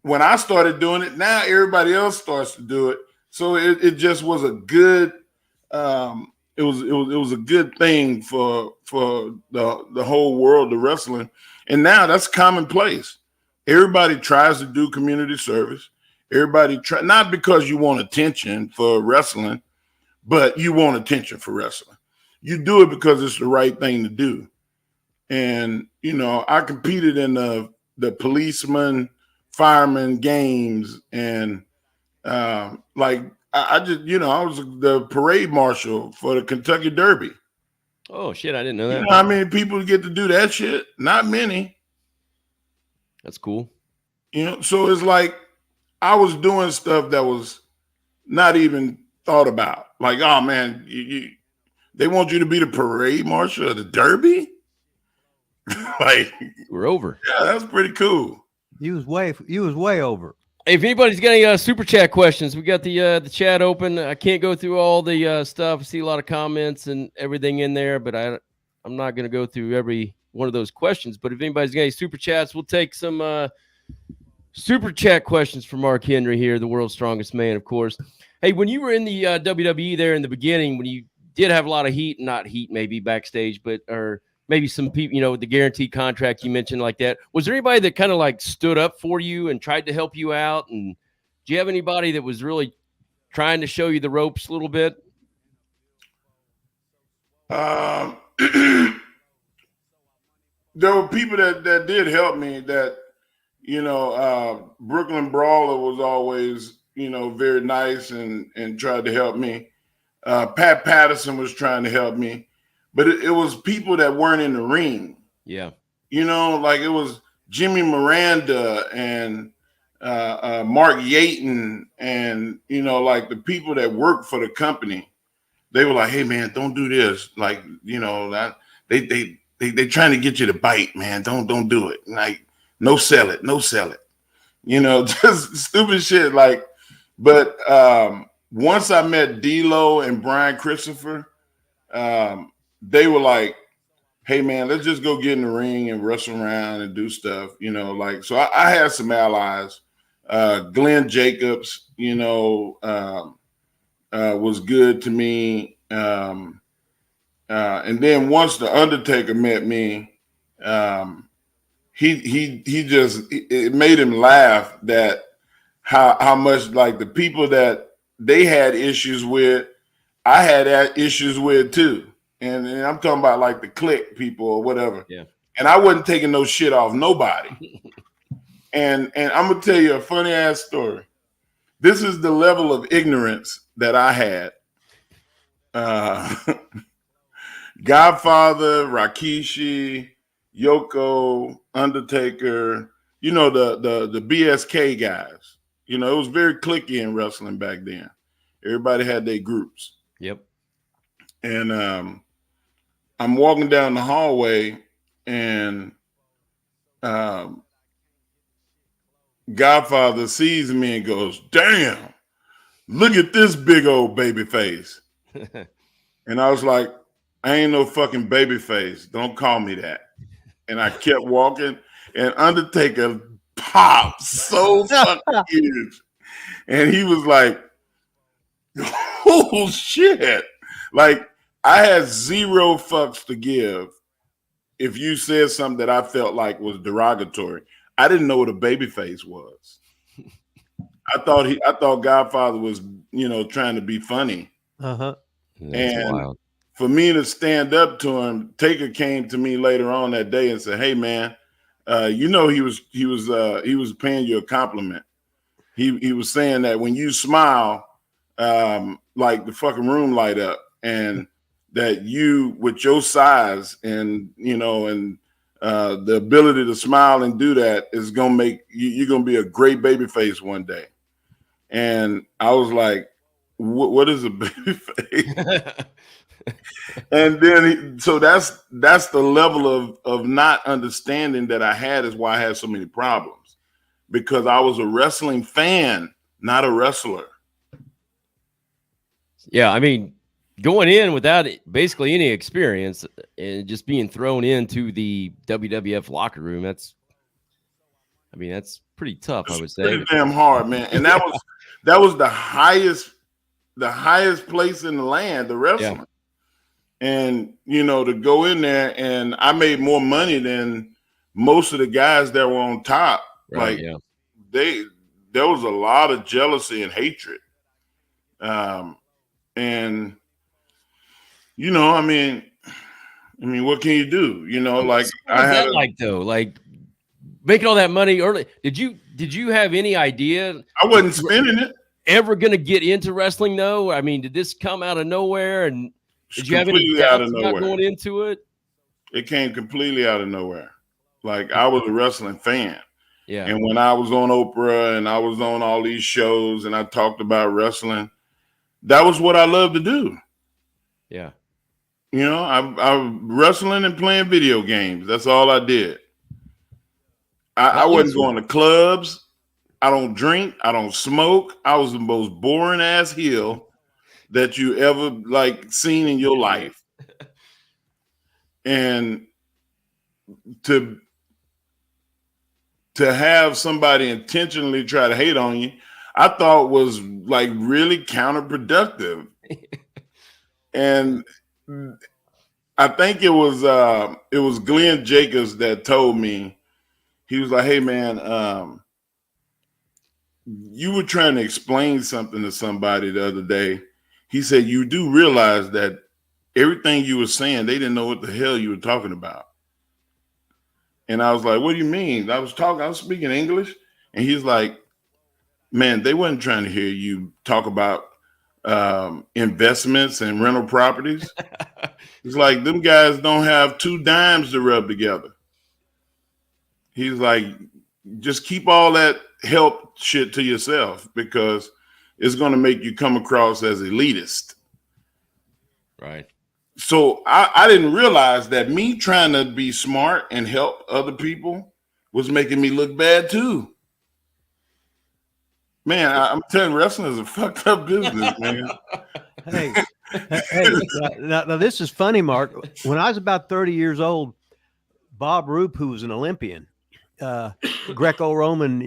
when I started doing it, now everybody else starts to do it. So it just was a good it was a good thing for the whole world of wrestling. And now that's commonplace. Everybody tries to do community service. Everybody not because you want attention for wrestling, but you want attention for wrestling. You do it because it's the right thing to do. And I competed in the policeman, fireman games, and I just, I was the parade marshal for the Kentucky Derby. Oh shit, I didn't know that. You know how many people get to do that shit? Not many. That's cool. So it's like I was doing stuff that was not even thought about. Like, oh man, they want you to be the parade marshal of the Derby? Like, We're over. yeah, that's pretty cool. You was way over. Hey, if anybody's got any super chat questions, we got the chat open. I can't go through all the stuff. I see a lot of comments and everything in there, but I'm not going to go through every one of those questions. But if anybody's got any super chats, we'll take some super chat questions for Mark Henry here, the world's strongest man, of course. Hey, when you were in the WWE there in the beginning, when you did have a lot of heat, not heat maybe backstage, but or maybe some people, with the guaranteed contract you mentioned like that. Was there anybody that kind of like stood up for you and tried to help you out? And do you have anybody that was really trying to show you the ropes a little bit? There were people that did help me that, Brooklyn Brawler was always, very nice and tried to help me. Pat Patterson was trying to help me. But it was people that weren't in the ring. Yeah. Like it was Jimmy Miranda and Mark Yaton and, like the people that worked for the company. They were like, hey, man, don't do this. Like, that they trying to get you to bite, man. Don't do it. Like, no sell it. Just stupid shit. Like, but once I met D-Lo and Brian Christopher, they were like, hey man, let's just go get in the ring and wrestle around and do stuff, so I had some allies. Glenn Jacobs, was good to me. And then once the Undertaker met me, it made him laugh that how much like the people that they had issues with, I had issues with too. And I'm talking about like the clique people or whatever. Yeah. And I wasn't taking no shit off nobody. and I'm gonna tell you a funny ass story. This is the level of ignorance that I had. Godfather, Rikishi, Yoko, Undertaker, the BSK guys. It was very cliquey in wrestling back then. Everybody had their groups. Yep. And I'm walking down the hallway and Godfather sees me and goes, damn, look at this big old baby face. And I was like, I ain't no fucking baby face. Don't call me that. And I kept walking. and Undertaker popped so fucking huge. And he was like, oh shit. Like, I had zero fucks to give if you said something that I felt like was derogatory. I didn't know what a babyface was. I thought Godfather was, trying to be funny. Uh-huh. That's And wild. for me to stand up to him, Taker came to me later on that day and said, "Hey man, he was paying you a compliment. He was saying that when you smile, like the fucking room light up, and that you with your size and the ability to smile and do that is gonna make you're gonna be a great baby face one day." And I was like, "What is a baby face?" And then so that's the level of not understanding that I had, is why I had so many problems, because I was a wrestling fan, not a wrestler. Yeah, I mean, going in without basically any experience and just being thrown into the WWF locker room, that's pretty tough, I would say. Pretty damn hard, man. And that was the highest place in the land, the wrestling. Yeah. And to go in there, and I made more money than most of the guys that were on top. Right, like there was a lot of jealousy and hatred. And I mean, what can you do? Like, what was that like though? Like making all that money early. Did you have any idea? I wasn't spending it. Ever gonna get into wrestling though? I mean, did this come out of nowhere? And did you have any doubts about going into it? It came completely out of nowhere. Like, I was a wrestling fan. Yeah. And when I was on Oprah and I was on all these shows and I talked about wrestling, that was what I loved to do. Yeah. I wrestling and playing video games. That's all I did. I wasn't going to clubs. I don't drink. I don't smoke. I was the most boring ass heel that you ever seen in your life. And to have somebody intentionally try to hate on you, I thought was really counterproductive. And I think it was Glenn Jacobs that told me, he was like, "Hey man, you were trying to explain something to somebody the other day." He said, "You do realize that everything you were saying, they didn't know what the hell you were talking about." And I was like, "What do you mean?" I was speaking English. And he's like, "Man, they wasn't trying to hear you talk about investments and rental properties." It's like, them guys don't have 2 dimes to rub together. He's like, just keep all that help shit to yourself, because it's going to make you come across as elitist. Right. So I didn't realize that me trying to be smart and help other people was making me look bad too. Man, I'm telling you, wrestling is a fucked up business, man. Hey, now this is funny, Mark. When I was about 30 years old, Bob Roop, who was an Olympian, Greco-Roman,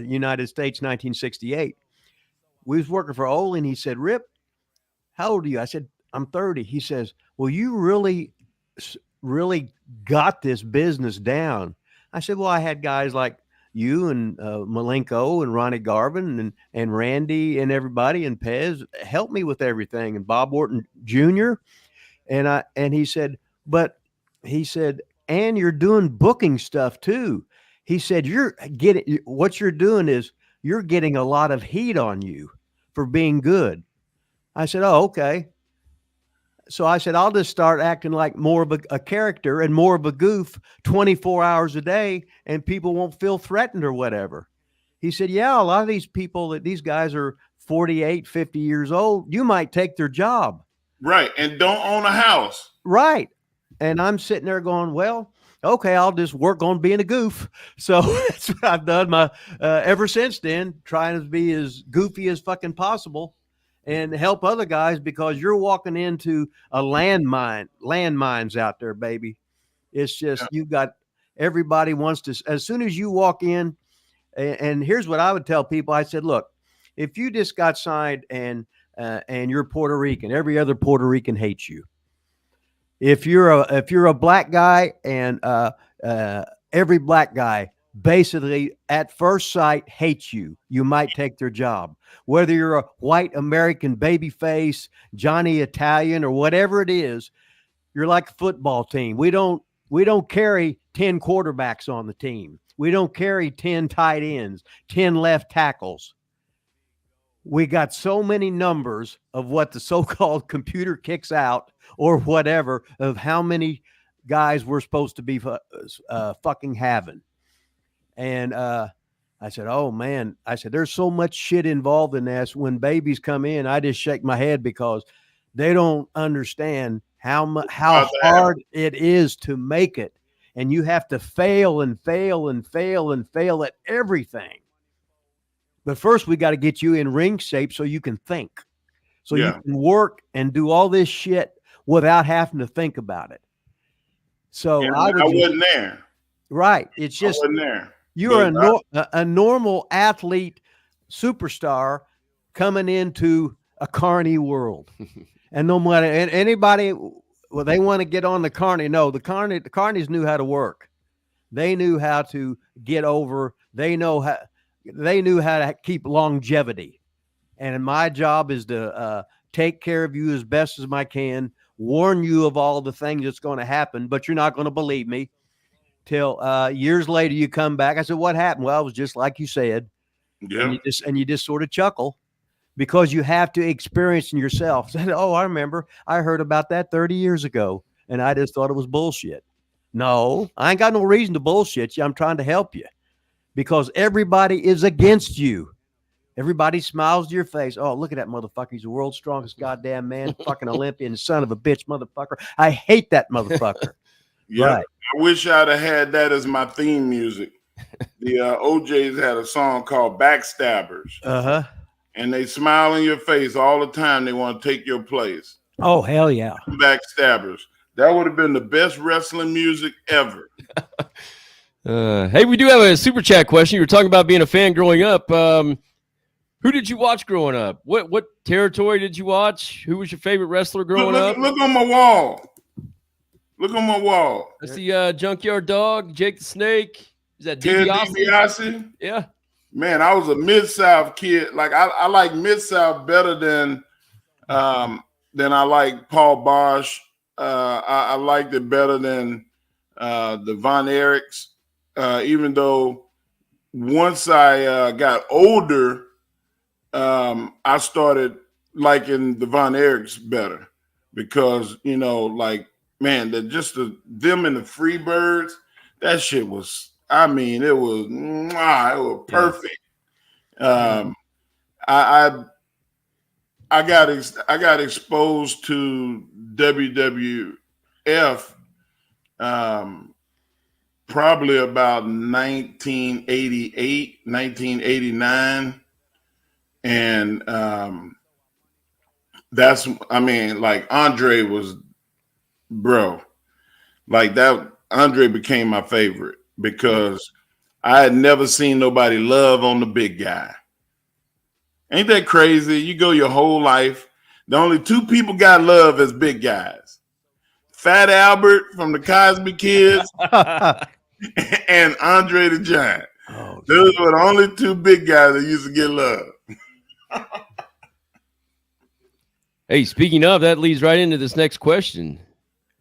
United States, 1968, we was working for Ole, and he said, "Rip, how old are you?" I said, "I'm 30. He says, "Well, you really got this business down." I said, "Well, I had guys like you and Malenko and Ronnie Garvin and Randy and everybody and Pez helped me with everything, and Bob Orton Jr. And he said, and you're doing booking stuff too." He said, what you're doing is you're getting a lot of heat on you for being good. I said, "Oh, okay." So I said, "I'll just start acting like more of a character and more of a goof 24 hours a day, and people won't feel threatened or whatever." He said, "Yeah, a lot of these guys are 48, 50 years old. You might take their job." Right. And don't own a house. Right. And I'm sitting there going, well, okay, I'll just work on being a goof. So that's what I've done ever since then, trying to be as goofy as fucking possible and help other guys, because you're walking into a landmines out there, baby. It's just, you've got everybody wants to, as soon as you walk in, and here's what I would tell people. I said, look, if you just got signed and you're Puerto Rican, every other Puerto Rican hates you. If you're a black guy and every black guy basically at first sight hates you, you might take their job. Whether you're a white American babyface, Johnny Italian, or whatever it is, you're like a football team. We don't carry 10 quarterbacks on the team. We don't carry 10 tight ends, 10 left tackles. We got so many numbers of what the so-called computer kicks out or whatever of how many guys we're supposed to be fucking having. And I said, oh, man. I said, there's so much shit involved in this. When babies come in, I just shake my head because they don't understand how hard it is to make it. And you have to fail and fail and fail and fail at everything. But first, we got to get you in ring shape so you can think. So you can work and do all this shit without having to think about it. So I wasn't there. Right. It's just I wasn't there. You're a normal athlete superstar coming into a carny world. And no matter anybody, well, they want to get on the carny. No, the carnies knew how to work. They knew how to get over. They knew how to keep longevity. And my job is to take care of you as best as I can, warn you of all the things that's going to happen, but you're not going to believe me till years later you come back. I said, what happened? Well, it was just like you said. Yeah. And you just sort of chuckle because you have to experience it yourself. Said, oh, I remember. I heard about that 30 years ago, and I just thought it was bullshit. No, I ain't got no reason to bullshit you. I'm trying to help you because everybody is against you. Everybody smiles to your face. Oh, look at that motherfucker. He's the world's strongest goddamn man, fucking Olympian, son of a bitch, motherfucker. I hate that motherfucker. Yeah. Right. I wish I'd have had that as my theme music. The OJs had a song called Backstabbers. Uh-huh. And they smile in your face all the time. They want to take your place. Oh, hell yeah. Backstabbers. That would have been the best wrestling music ever. Hey, we do have a super chat question. You were talking about being a fan growing up. Who did you watch growing up? What territory did you watch? Who was your favorite wrestler growing up? Look on my wall. Look on my wall. I see Junkyard Dog, Jake the Snake. Is that Ted DiBiase? DiBiase? Yeah. Man, I was a Mid-South kid. Like I like Mid-South better than I like Paul Bosch. I liked it better than the Von Erichs. Even though once I got older, I started liking the Von Erichs better because, you know, like, man, them and the Freebirds, that shit was, I mean, it was perfect. I got exposed to WWF probably about 1988, 1989. And that's, I mean, like Andre was, bro, like that. Andre became my favorite because I had never seen nobody love on the big guy. Ain't that crazy? You go your whole life. The only two people got love as big guys. Fat Albert from the Cosby Kids and Andre the Giant. Oh, those were the only two big guys that used to get love. Hey, speaking of, that leads right into this next question.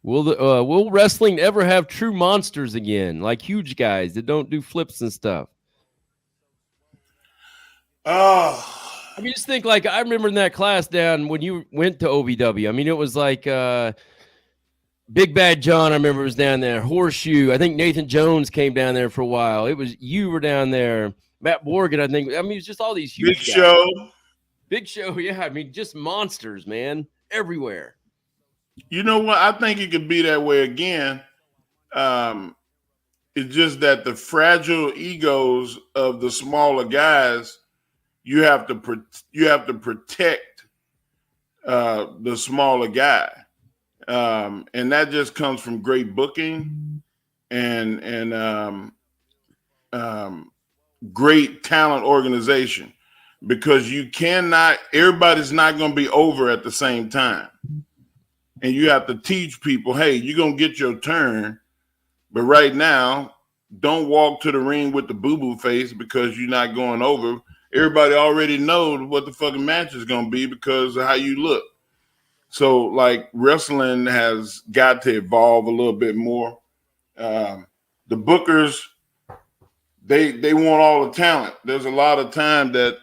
Will wrestling ever have true monsters again, like huge guys that don't do flips and stuff? Oh, I mean, just think, like, I remember in that class down when you went to OVW. I mean, it was like Big Bad John, I remember, was down there. Horseshoe. I think Nathan Jones came down there for a while. It was, you were down there. Matt Morgan, I think. I mean, it's just all these huge Big guys. Show. Big Show, yeah. I mean, just monsters, man, everywhere. You know what? I think it could be that way again. It's just that the fragile egos of the smaller guys, you have to protect the smaller guy, and that just comes from great booking and great talent organization, because everybody's not going to be over at the same time. And you have to teach people, hey, you're going to get your turn, but right now, don't walk to the ring with the boo-boo face because you're not going over. Everybody already knows what the fucking match is going to be because of how you look. So, like, wrestling has got to evolve a little bit more. The bookers, they want all the talent. There's a lot of time that,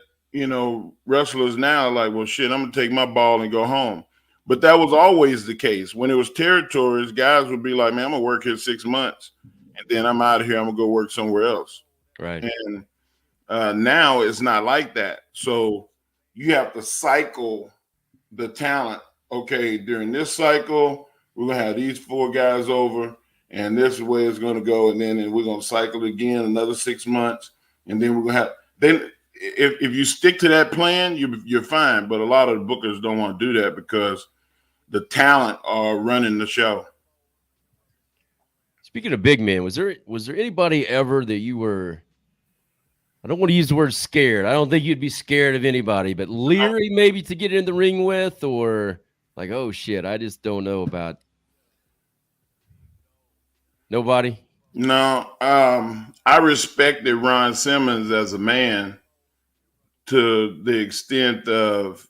wrestlers now are like, well, shit, I'm going to take my ball and go home. But that was always the case. When it was territories, guys would be like, man, I'm going to work here 6 months, and then I'm out of here. I'm going to go work somewhere else. Right. And now it's not like that. So you have to cycle the talent. Okay, during this cycle, we're going to have these 4 guys over, and this is the way it's going to go. And then we're going to cycle again another 6 months. And then we're going to have – then if you stick to that plan, you're fine. But a lot of the bookers don't want to do that because the talent are running the show. Speaking of big men, was there anybody ever that you were, I don't want to use the word scared. I don't think you'd be scared of anybody, but leery maybe to get in the ring with, or like, oh shit, I just don't know about nobody? No, I respected Ron Simmons as a man to the extent of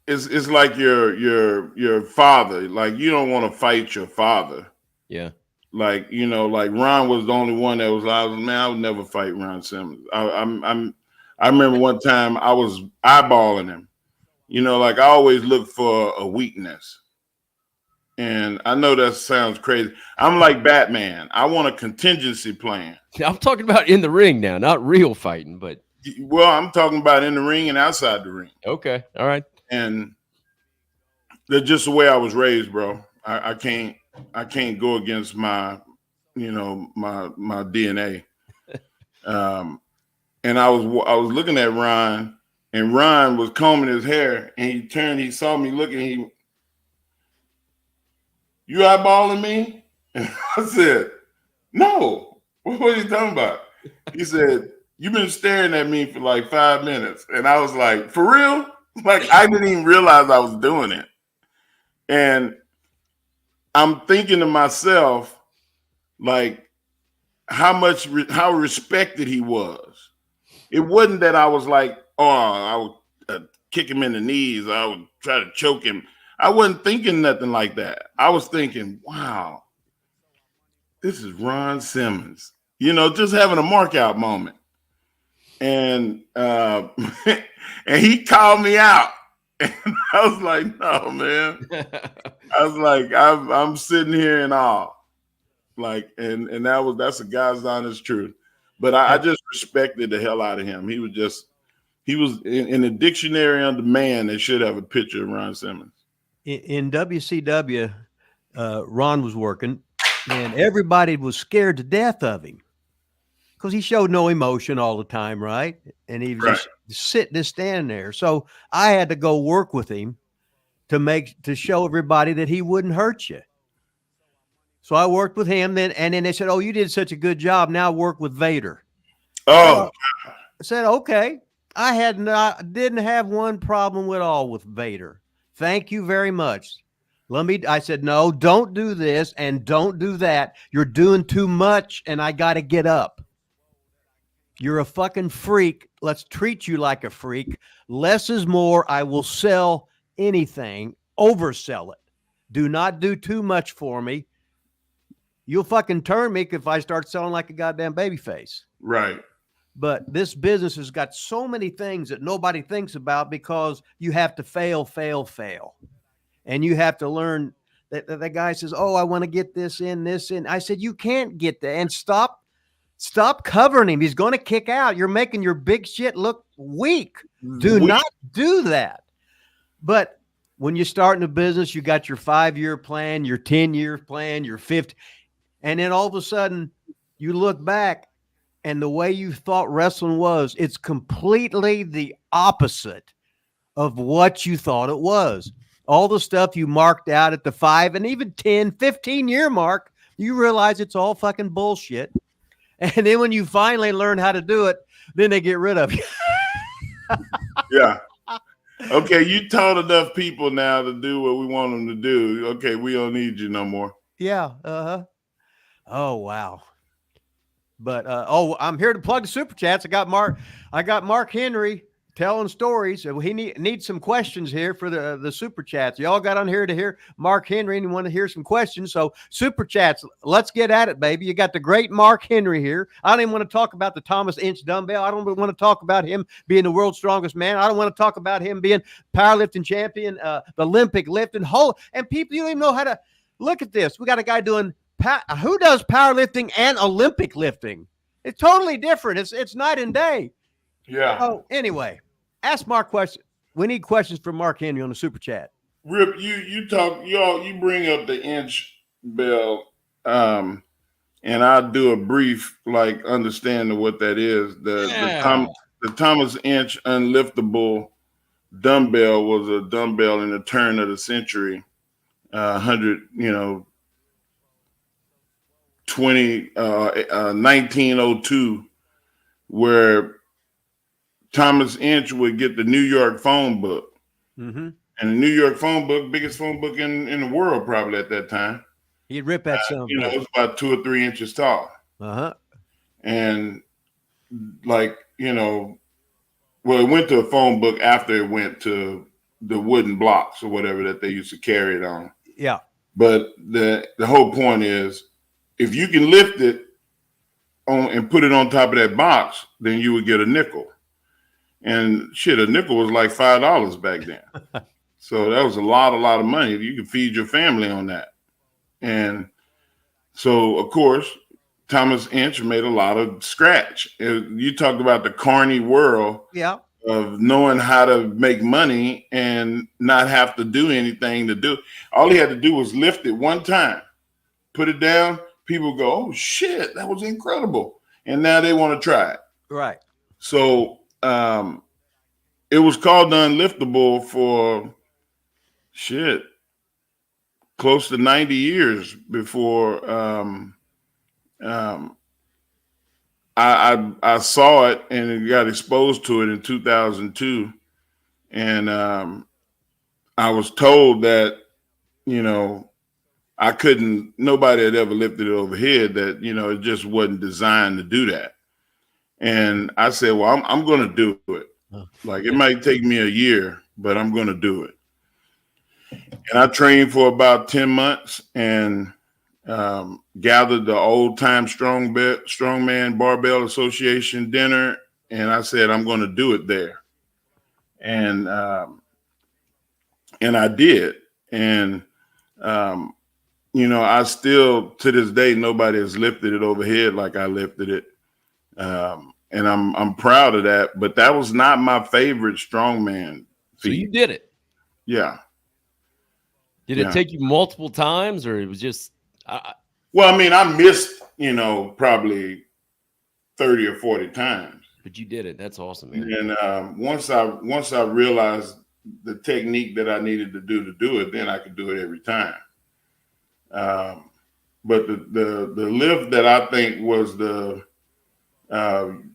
it's like your father. Like, you don't want to fight your father. Yeah. Like, like Ron was the only one that was, I would never fight Ron Simmons. I remember one time I was eyeballing him. Like, I always look for a weakness. And I know that sounds crazy. I'm like Batman. I want a contingency plan. I'm talking about in the ring now, not real fighting, but. Well, I'm talking about in the ring and outside the ring. Okay. All right. And that's just the way I was raised, bro. I can't go against my DNA. And I was looking at Ron, and Ron was combing his hair, and he turned, he saw me looking, you eyeballing me? And I said, no. What are you talking about? He said, you've been staring at me for like 5 minutes. And I was like, for real? Like, I didn't even realize I was doing it. And I'm thinking to myself, like, how respected he was. It wasn't that I was like, oh, I would kick him in the knees. I would try to choke him. I wasn't thinking nothing like that. I was thinking, wow, this is Ron Simmons. Just having a mark out moment. And and he called me out. And I was like, no, man. I was like, I'm sitting here in awe. Like, and that's a God's honest truth. But I just respected the hell out of him. He was in the dictionary on demand. They should have a picture of Ron Simmons. In WCW, Ron was working, and everybody was scared to death of him because he showed no emotion all the time, right? And he was just sitting and standing there. So I had to go work with him to show everybody that he wouldn't hurt you. So I worked with him and then they said, oh, you did such a good job. Now work with Vader. Oh, I said, okay. I didn't have one problem at all with Vader. Thank you very much. I said, no, don't do this and don't do that. You're doing too much and I got to get up. You're a fucking freak. Let's treat you like a freak. Less is more. I will sell anything, oversell it. Do not do too much for me. You'll fucking turn me if I start selling like a goddamn babyface. Right. But this business has got so many things that nobody thinks about because you have to fail. And you have to learn that the guy says, oh, I want to get this in. I said, you can't get that. And stop covering him. He's going to kick out. You're making your big shit look weak. Do not do that. But when you start in a business, you got your 5-year plan, your 10-year plan, your 50. And then all of a sudden you look back and the way you thought wrestling was, it's completely the opposite of what you thought it was. all the stuff you marked out at the 5 and even 10, 15-year mark, you realize it's all fucking bullshit. And then when you finally learn how to do it, then they get rid of you. Yeah. Okay, you taught enough people now to do what we want them to do. Okay, we don't need you no more. Yeah. Oh, wow. But I'm here to plug the super chats. I got Mark Henry telling stories. He needs some questions here for the super chats. Y'all got on here to hear Mark Henry and want to hear some questions. So super chats, let's get at it, baby. You got the great Mark Henry here. I don't even want to talk about the Thomas Inch dumbbell. I don't want to talk about him being the world's strongest man. I don't want to talk about him being powerlifting champion, the Olympic lifting and people, you don't even know how to look at this. We got a guy doing who does powerlifting and Olympic lifting. It's totally different. It's night and day. Yeah. Oh, anyway, ask Mark questions. We need questions from Mark Henry on the super chat. Rip, you bring up the inch bell, and I'll do a brief understanding what that is. The Thomas Inch unliftable dumbbell was a dumbbell in the turn of the century, 1902, where Thomas Inch would get the New York phone book. Mm-hmm. And the New York phone book, biggest phone book in the world probably at that time. He'd rip that something. It was about 2 or 3 inches tall. Uh-huh. And it went to a phone book after it went to the wooden blocks or whatever that they used to carry it on. Yeah. But the whole point is, if you can lift it on and put it on top of that box, then you would get a nickel. And shit, a nickel was like $5 back then. So that was a lot of money. You could feed your family on that. And so, of course, Thomas Inch made a lot of scratch. You talked about the carny world of knowing how to make money and not have to do anything to do. All he had to do was lift it one time, put it down. People go, oh, shit, that was incredible. And now they want to try it. Right. So it was called the unliftable for close to 90 years before I saw it and got exposed to it in 2002. And I was told that, nobody had ever lifted it overhead, that, it just wasn't designed to do that. And I said, well, I'm going to do it. It might take me a year, but I'm going to do it. And I trained for about 10 months and gathered the old time strongman barbell association dinner. And I said, I'm going to do it there. And I did. And, I still, to this day, nobody has lifted it overhead like I lifted it. And I'm proud of that, but that was not my favorite strongman feat. So you did it. Yeah. Did it take you multiple times, or it was just? Well, I mean, I missed, probably 30 or 40 times. But you did it. That's awesome, man. And once I realized the technique that I needed to do it, then I could do it every time. But the lift that I think was the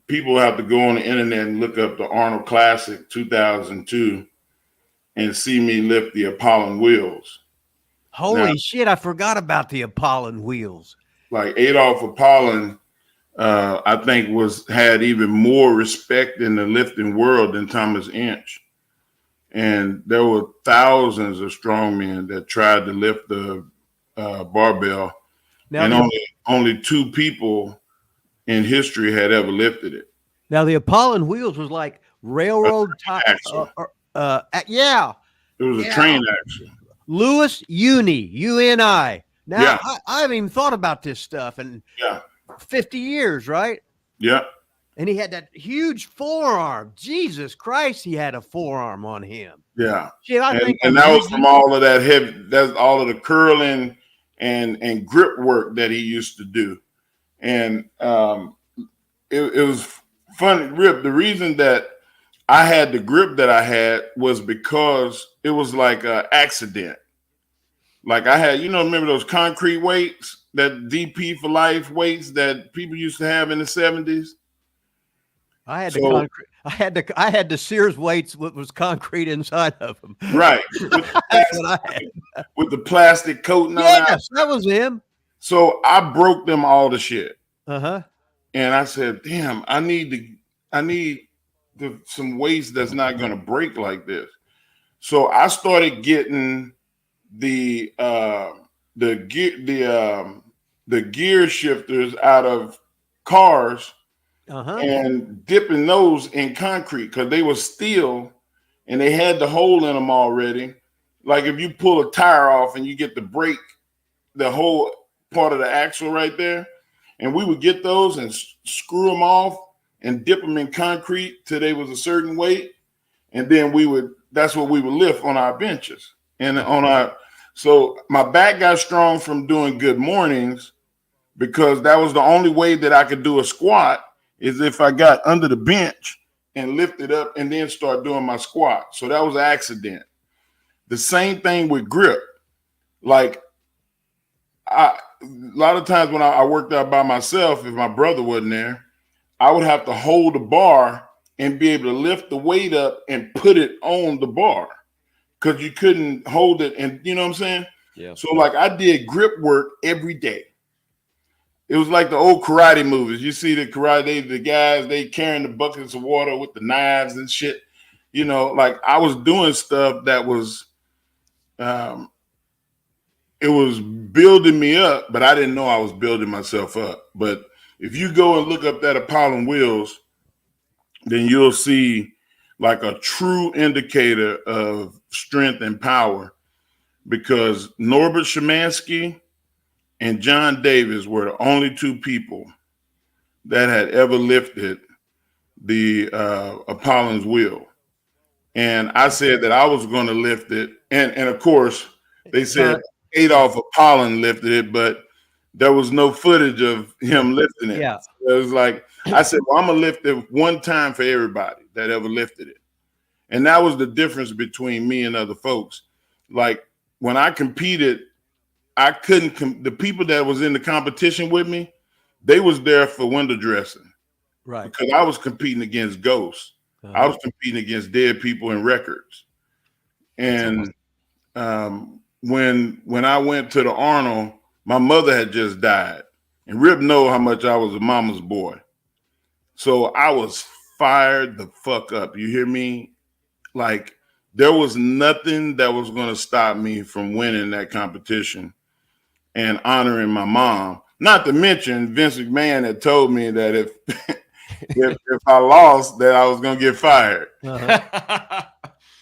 people have to go on the internet and look up the Arnold Classic 2002 and see me lift the Apollon wheels. Holy shit, I forgot about the Apollon wheels. Like Adolf Apollon, I think had even more respect in the lifting world than Thomas Inch. And there were thousands of strongmen that tried to lift the barbell. Now, and only 2 people in history had ever lifted it. Now the Apollon wheels was like railroad top. Yeah. It was a train axle. Lewis UNI. Now I haven't even thought about this stuff in 50 years, right? Yeah. And he had that huge forearm. Jesus Christ, he had a forearm on him. Yeah. Shit, and that was from all of that heavy, that's all of the curling and grip work that he used to do. And it was fun, Rip. The reason that I had the grip that I had was because it was like an accident. Like I had, remember those concrete weights, that DP for life weights that people used to have in the 70s? I had the concrete. I had the Sears weights with was concrete inside of them. Right. That's what I had. With the plastic coating on that. Yes, that was him. So I broke them all to shit. Uh-huh. And I said, damn, I need some weights that's not gonna break like this. So I started getting the gear shifters out of cars and dipping those in concrete because they were steel and they had the hole in them already. Like if you pull a tire off and you get the brake, the whole part of the axle right there, and we would get those and screw them off and dip them in concrete till they was a certain weight, and then that's what we would lift on our benches and so my back got strong from doing good mornings because that was the only way that I could do a squat is if I got under the bench and lifted up and then start doing my squat. So that was an accident. The same thing with grip. Like a lot of times when I worked out by myself, if my brother wasn't there, I would have to hold the bar and be able to lift the weight up and put it on the bar because you couldn't hold it. And you know what I'm saying? Yeah. So like I did grip work every day. It was like the old karate movies. You see the karate, the guys, they carrying the buckets of water with the knives and shit. Like I was doing stuff that was, it was building me up, but I didn't know I was building myself up. But if you go and look up that Apollon wheels, then you'll see like a true indicator of strength and power because Norbert Szymanski and John Davis were the only two people that had ever lifted the Apollon's wheel. And I said that I was going to lift it. And of course, they said Adolf Apollon lifted it, but there was no footage of him lifting it. Yeah. So it was like, I said, well, I'm going to lift it one time for everybody that ever lifted it. And that was the difference between me and other folks. Like when I competed, I couldn't, the people that was in the competition with me, they was there for window dressing. Right. Because I was competing against ghosts. I was competing against dead people in records. And when I went to the Arnold, my mother had just died. And Rip know how much I was a mama's boy. So I was fired the fuck up. You hear me? Like there was nothing that was going to stop me from winning that competition and honoring my mom. Not to mention Vince McMahon had told me that if I lost, that I was going to get fired.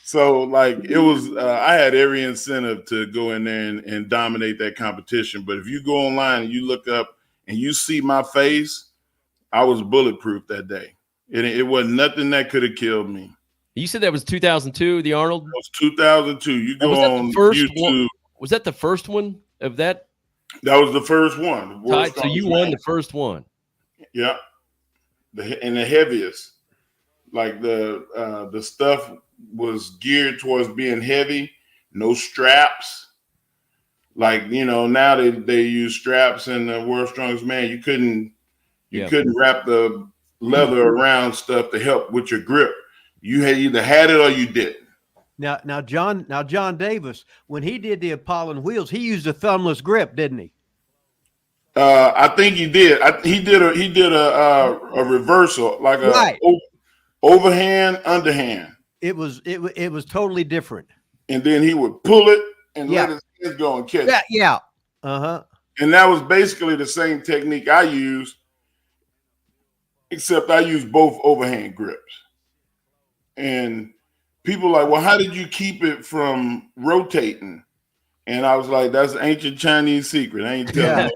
So like it was, I had every incentive to go in there and dominate that competition. But if you go online and you look up and you see my face, I was bulletproof that day. It wasn't nothing that could have killed me. You said that was 2002, the Arnold? It was 2002. You go on YouTube. One? Was that the first one of that? That was the first one. So you won the first one. Yeah. And the heaviest. Like the stuff was geared towards being heavy, no straps. Like, now they use straps in the World's Strongest Man. You couldn't wrap the leather around stuff to help with your grip. You had either had it or you didn't. Now John Davis, when he did the Apollon wheels, he used a thumbless grip, didn't he? I think he did. He did a reversal, like a overhand, underhand. It was totally different. And then he would pull it and let his hands go and catch it. Yeah. Uh-huh. And that was basically the same technique I used, except I used both overhand grips. And people are like, well, how did you keep it from rotating? And I was like, that's an ancient Chinese secret. I ain't telling you.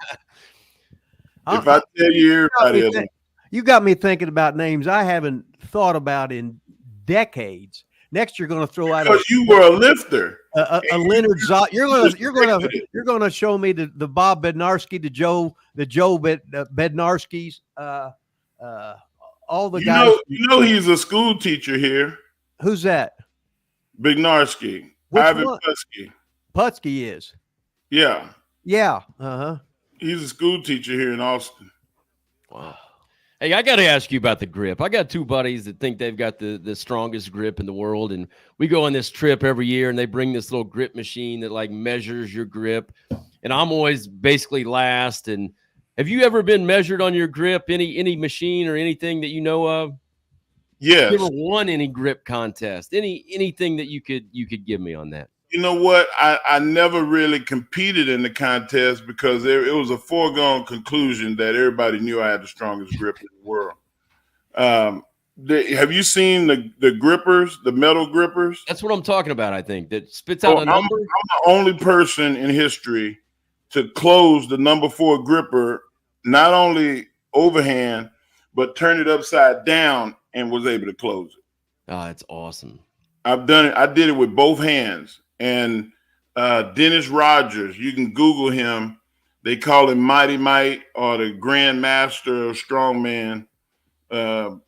If I tell you, everybody, you got me thinking about names I haven't thought about in decades. Next, you're going to throw out because you were a lifter, a Leonard Zott. You're going to show me the Bob Bednarski, the Joe Bednarskis, all the guys. He's a school teacher here. Who's that? Big Narsky. Which Ivan one? Putski. Putski is. Yeah. Yeah. Uh-huh. He's a school teacher here in Austin. Wow. Hey, I got to ask you about the grip. I got two buddies that think they've got the strongest grip in the world, and we go on this trip every year, and they bring this little grip machine that like measures your grip, and I'm always basically last. And have you ever been measured on your grip? Any machine or anything that you know of? Yes. You ever won any grip contest? Anything that you could give me on that? You know what? I never really competed in the contest because it was a foregone conclusion that everybody knew I had the strongest grip in the world. Have you seen the grippers, the metal grippers? That's what I'm talking about, I think. That spits out a number. I'm the only person in history to close the number 4 gripper, not only overhand, but turn it upside down and was able to close it. Oh, that's awesome. I've done it. I did it with both hands. And Dennis Rogers, you can Google him. They call him Mighty Mike or the Grand Master of Strongman. He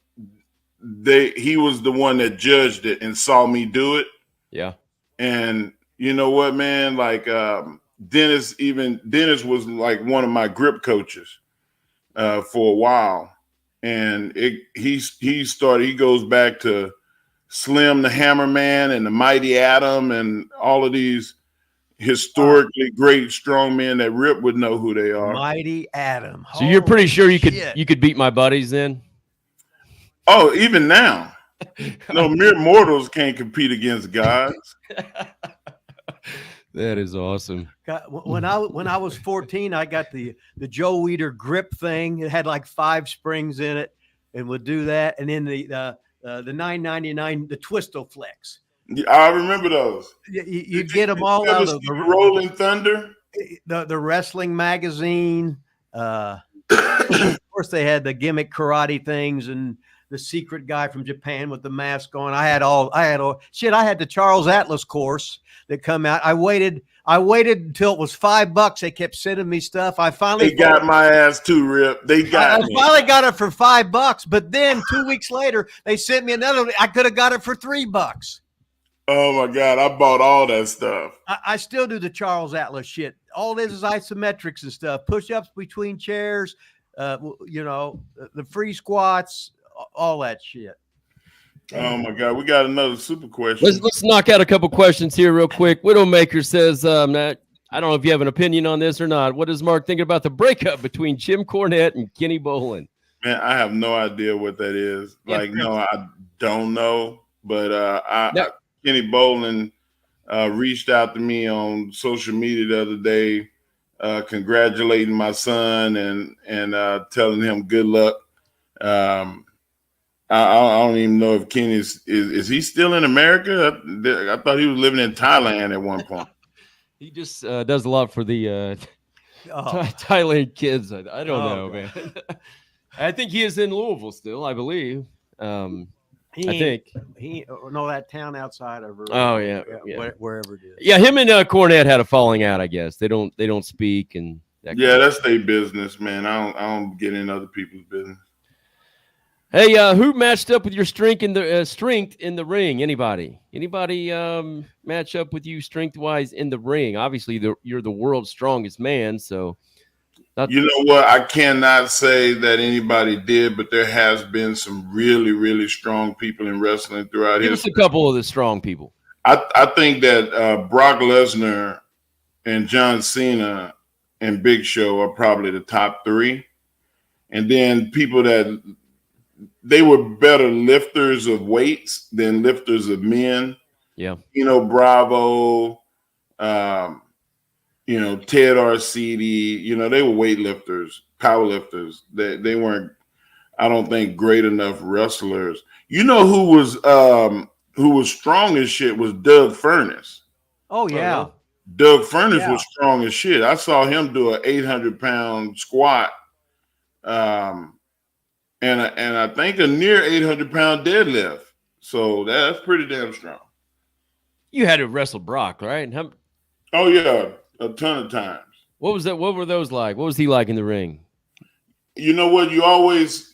was the one that judged it and saw me do it. Yeah. And you know what, man? Like Dennis was like one of my grip coaches for a while. And he goes back to Slim the Hammerman and the Mighty Atom and all of these historically great strongmen that Rip would know who they are. Mighty Atom. So you're pretty sure you shit. could beat my buddies then? Oh, even now. No, mere mortals can't compete against gods. That is awesome. When I was 14, I got the Joe Weider grip thing. It had like 5 springs in it, and would do that. And then the $9.99, the Twisto Flex. Yeah, I remember those. You get them all out of the Rolling Thunder, the wrestling magazine. Of course, they had the gimmick karate things and the secret guy from Japan with the mask on. I had all shit. I had the Charles Atlas course that come out. I waited until it was $5. They kept sending me stuff. They got my ass too, Rip. They got I finally got it for $5, but then 2 weeks later they sent me another. I could have got it for $3. Oh my God, I bought all that stuff. I still do the Charles Atlas shit. All this is isometrics and stuff. Push-ups between chairs, the free squats, all that shit. Oh my God, we got another super question. Let's knock out a couple questions here real quick. Widowmaker says, Matt, I don't know if you have an opinion on this or not. What does Mark think about the breakup between Jim Cornette and Kenny Bolin? Man, I have no idea what that is. Like, no, I don't know. But Kenny Bolin reached out to me on social media the other day, congratulating my son and telling him good luck. I don't even know if Kenny is he still in America? I thought he was living in Thailand at one point. He just does a lot for the Thailand kids. I don't know, man. I think he is in Louisville still, I believe. That town outside of her. Oh yeah. Wherever it is. Yeah, him and Cornette had a falling out. I guess they don't speak and. That's their business, man. I don't get in other people's business. Hey, who matched up with your strength in the ring? Anybody match up with you strength wise in the ring? Obviously, you're the world's strongest man. So, you know what? I cannot say that anybody did, but there has been some really, really strong people in wrestling throughout history. Give us a couple of the strong people. I think that Brock Lesnar and John Cena and Big Show are probably the top 3, and then people that. They were better lifters of weights than lifters of men. Yeah. Bravo, Ted Arcidi, they were weightlifters, powerlifters. They weren't, I don't think, great enough wrestlers. Who was strong as shit was Doug Furnace. Oh, yeah. Doug Furnace was strong as shit. I saw him do an 800-pound squat. And I think a near 800-pound deadlift. So that's pretty damn strong. You had to wrestle Brock, right? Oh yeah, a ton of times. What was that? What were those like? What was he like in the ring? You know what? You always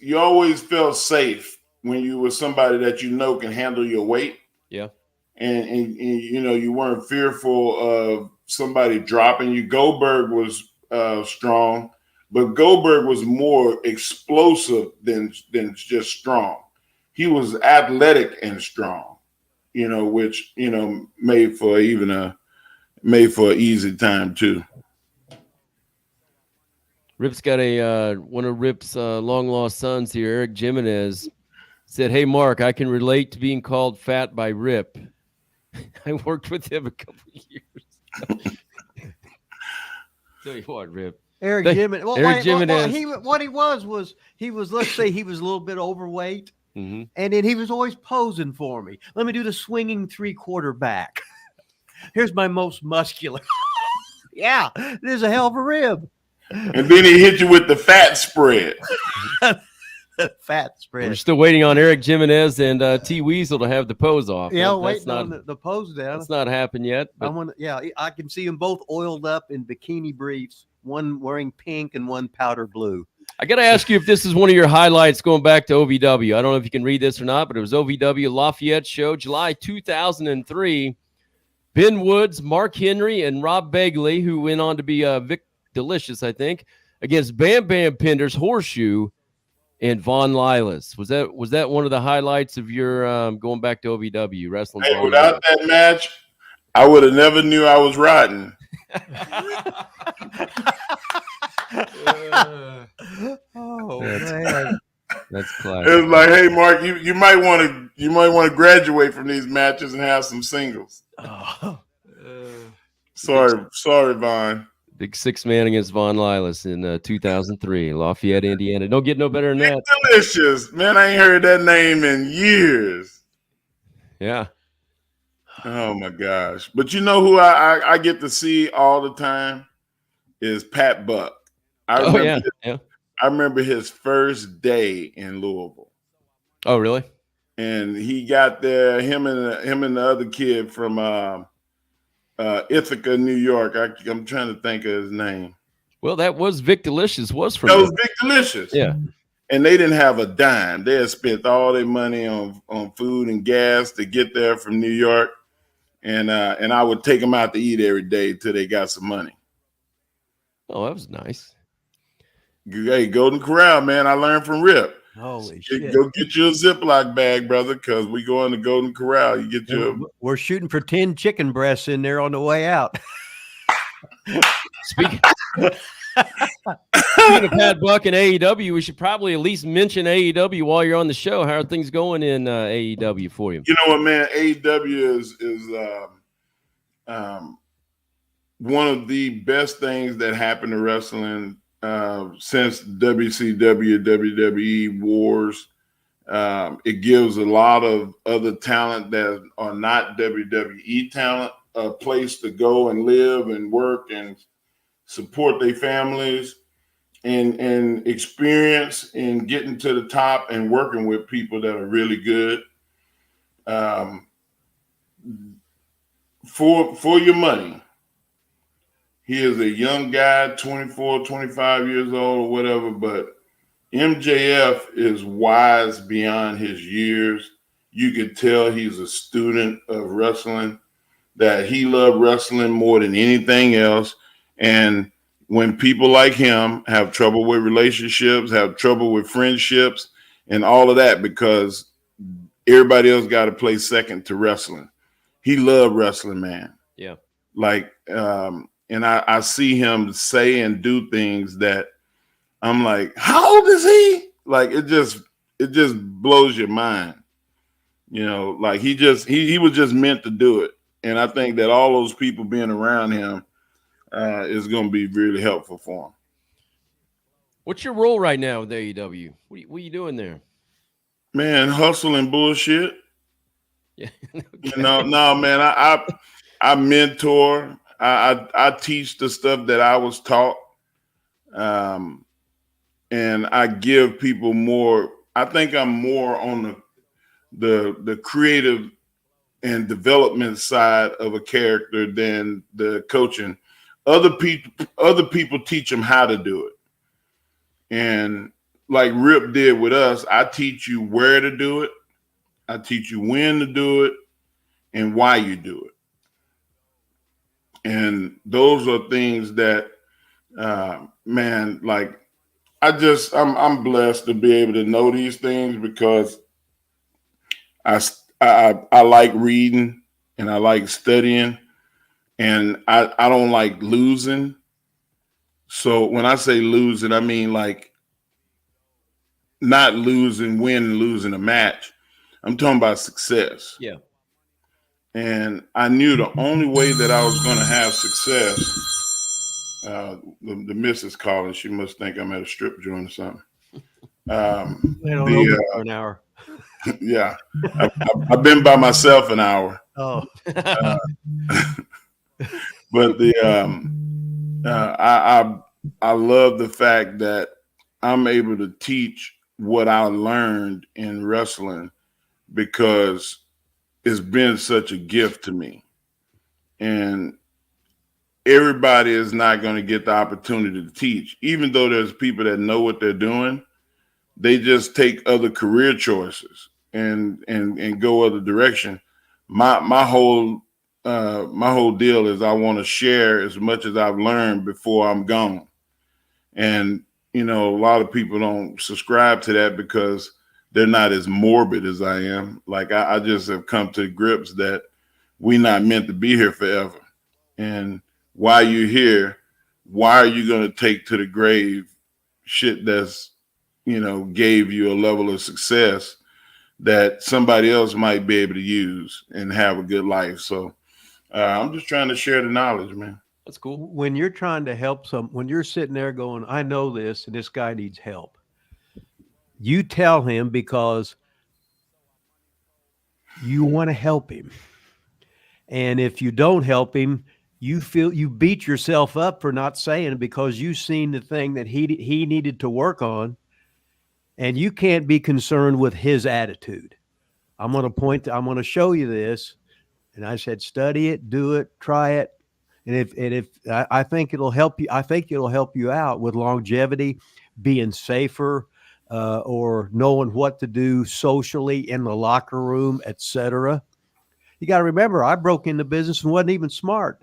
felt safe when you were somebody that can handle your weight. Yeah. And you know, you weren't fearful of somebody dropping you. Goldberg was strong, but Goldberg was more explosive than just strong. He was athletic and strong, you know, which, you know, made for an easy time too. Rip's got a one of Rip's long lost sons here, Eric Jimenez, said, "Hey Mark, I can relate to being called fat by Rip. I worked with him a couple of years." Tell you what, Rip. Eric They- Jimenez. Well, Eric Jimenez. what he was he was, let's say he was a little bit overweight, Mm-hmm. and then he was always posing for me. Let me do the swinging 3/4 back. Here's my most muscular. Yeah, there's a hell of a rib. And then he hit you with the fat spread. Fat We're spread. still waiting on Eric Jimenez and T Weasel to have the pose off. Yeah, That's waiting not, on the pose down. that's not happened yet. I But want. Yeah, I can see them both oiled up in bikini briefs. One wearing pink and one powder blue. I got to ask you if this is one of your highlights going back to OVW. I don't know if you can read this or not, but it was OVW Lafayette show, July 2003. Ben Woods, Mark Henry, and Rob Begley, who went on to be Vic Delicious, I think, against Bam Bam Pender's Horseshoe and Von Lilas. Was that one of the highlights of your going back to OVW wrestling? Hey, without that match, I would have never knew I was riding. Oh That's- man. That's It classic. was like, hey, Mark, you might want to graduate from these matches and have some singles. Oh. Sorry, Vaughn. Big 6-man against Von Lilas in 2003, Lafayette, Indiana. Don't get no better than that. Delicious, man. I ain't heard that name in years. Yeah. Oh my gosh! But you know who I get to see all the time is Pat Buck. Oh yeah. Yeah. I remember his first day in Louisville, Oh really? and he got there. Him and the other kid from Ithaca, New York. I'm trying to think of his name. Well, that was Vic Delicious. Was from That was there. Big Delicious. Yeah. And they didn't have a dime. They had spent all their money on food and gas to get there from New York. And I would take them out to eat every day until they got some money. Oh, that was nice. Hey, Golden Corral, man, I learned from Rip. Holy shit. Go get you a Ziploc bag, brother, because we go in the Golden Corral. You get your We're shooting for 10 chicken breasts in there on the way out. Speaking of Pat Buck and AEW, we should probably at least mention AEW while you're on the show. How are things going in AEW for you? You know what, man? AEW is one of the best things that happened to wrestling since WCW, WWE wars. It gives a lot of other talent that are not WWE talent a place to go and live and work and support their families and experience in getting to the top and working with people that are really good. For your money. He is a young guy, 24, 25 years old or whatever, but MJF is wise beyond his years. You could tell he's a student of wrestling, that he loved wrestling more than anything else. And when people like him have trouble with relationships, have trouble with friendships and all of that, because everybody else got to play second to wrestling. He loved wrestling, man. Yeah. Like, and I see him say and do things that I'm like, how old is he? Like, it just blows your mind. You know, like he was just meant to do it. And I think that all those people being around him is going to be really helpful for him. What's your role right now with AEW? What are you doing there? Man, hustle and bullshit. Yeah. You know, no, man, I mentor. I teach the stuff that I was taught. And I give people more. I think I'm more on the creative and development side of a character than the coaching. Other people teach them how to do it. And like Rip did with us, I teach you where to do it. I teach you when to do it. and why you do it. And those are things that, man, like I'm blessed to be able to know these things because I like reading and I like studying, and I don't like losing. So when I say losing, I mean like not losing a match. I'm talking about success. Yeah. And I knew the only way that I was going to have success. The missus calling. She must think I'm at a strip joint or something. They don't open for an hour. Yeah, I've been by myself an hour. Oh, But I love the fact that I'm able to teach what I learned in wrestling because it's been such a gift to me. And everybody is not going to get the opportunity to teach, even though there's people that know what they're doing. They just take other career choices and go other direction. My whole deal is I want to share as much as I've learned before I'm gone. And a lot of people don't subscribe to that because they're not as morbid as I am. Like I just have come to grips that we're not meant to be here forever. And while you're here, why are you going to take to the grave shit that's, gave you a level of success that somebody else might be able to use and have a good life? So I'm just trying to share the knowledge, man. That's cool. When you're trying to help when you're sitting there going, I know this, and this guy needs help, you tell him because you want to help him. And if you don't help him, you feel you beat yourself up for not saying it because you've seen the thing that he needed to work on. And you can't be concerned with his attitude. I'm going to show you this. And I said, study it, do it, try it. And if I think it'll help you, I think it'll help you out with longevity, being safer, or knowing what to do socially in the locker room, etc. You got to remember, I broke into business and wasn't even smart.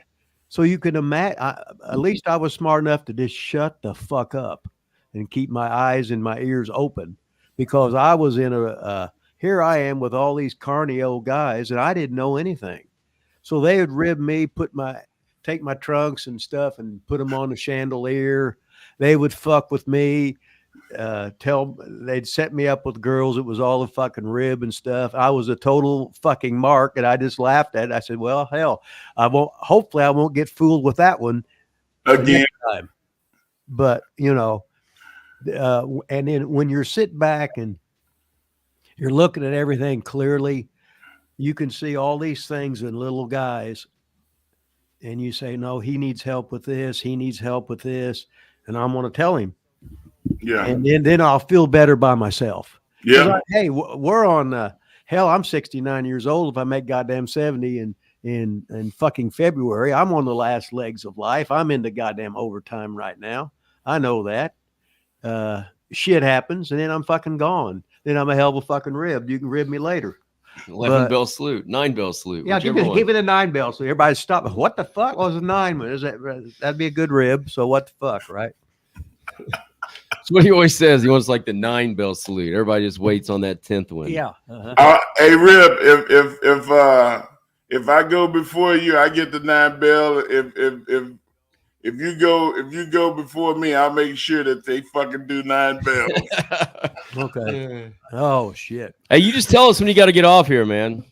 So you can imagine, at least I was smart enough to just shut the fuck up and keep my eyes and my ears open, because I was in here I am with all these carny old guys and I didn't know anything. So they would rib me, take my trunks and stuff and put them on the chandelier. They would fuck with me, they'd set me up with girls. It was all a fucking rib and stuff. I was a total fucking mark, and I just laughed at it. I said, well, hell, hopefully I won't get fooled with that one again. Time. But, and then when you're sitting back and you're looking at everything clearly, you can see all these things in little guys, and you say, no, he needs help with this. He needs help with this. And I'm going to tell him. Yeah. And then I'll feel better by myself. Yeah. Like, hey, we're on, hell, I'm 69 years old. If I make goddamn 70 in fucking February, I'm on the last legs of life. I'm into goddamn overtime right now. I know that. Shit happens, and then I'm fucking gone. Then I'm a hell of a fucking rib. You can rib me later. 11 bell salute, 9 bell salute. Yeah, give it a 9 bell. So everybody stop. What the fuck was a 9? That'd be a good rib. So what the fuck, right? That's what he always says. He wants like the 9 bell salute. Everybody just waits on that 10th one. Yeah. Hey, Rib, if I go before you, I get the 9 bell. If you go before me, I'll make sure that they fucking do 9 bells. Okay. Oh shit. Hey, you just tell us when you got to get off here, man.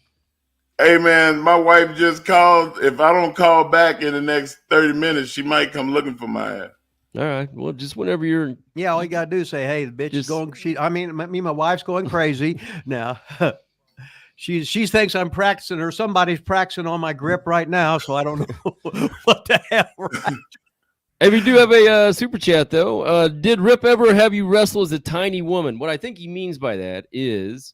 Hey, man, my wife just called. If I don't call back in the next 30 minutes, she might come looking for my ass. All right. Well, just whenever you're. Yeah, all you gotta do is say, "Hey, the bitch is going." My wife's going crazy now. She thinks I'm practicing, or somebody's practicing on my grip right now. So I don't know what the hell. Right? Hey, we do have a super chat though. Did Rip ever have you wrestle as a tiny woman? What I think he means by that is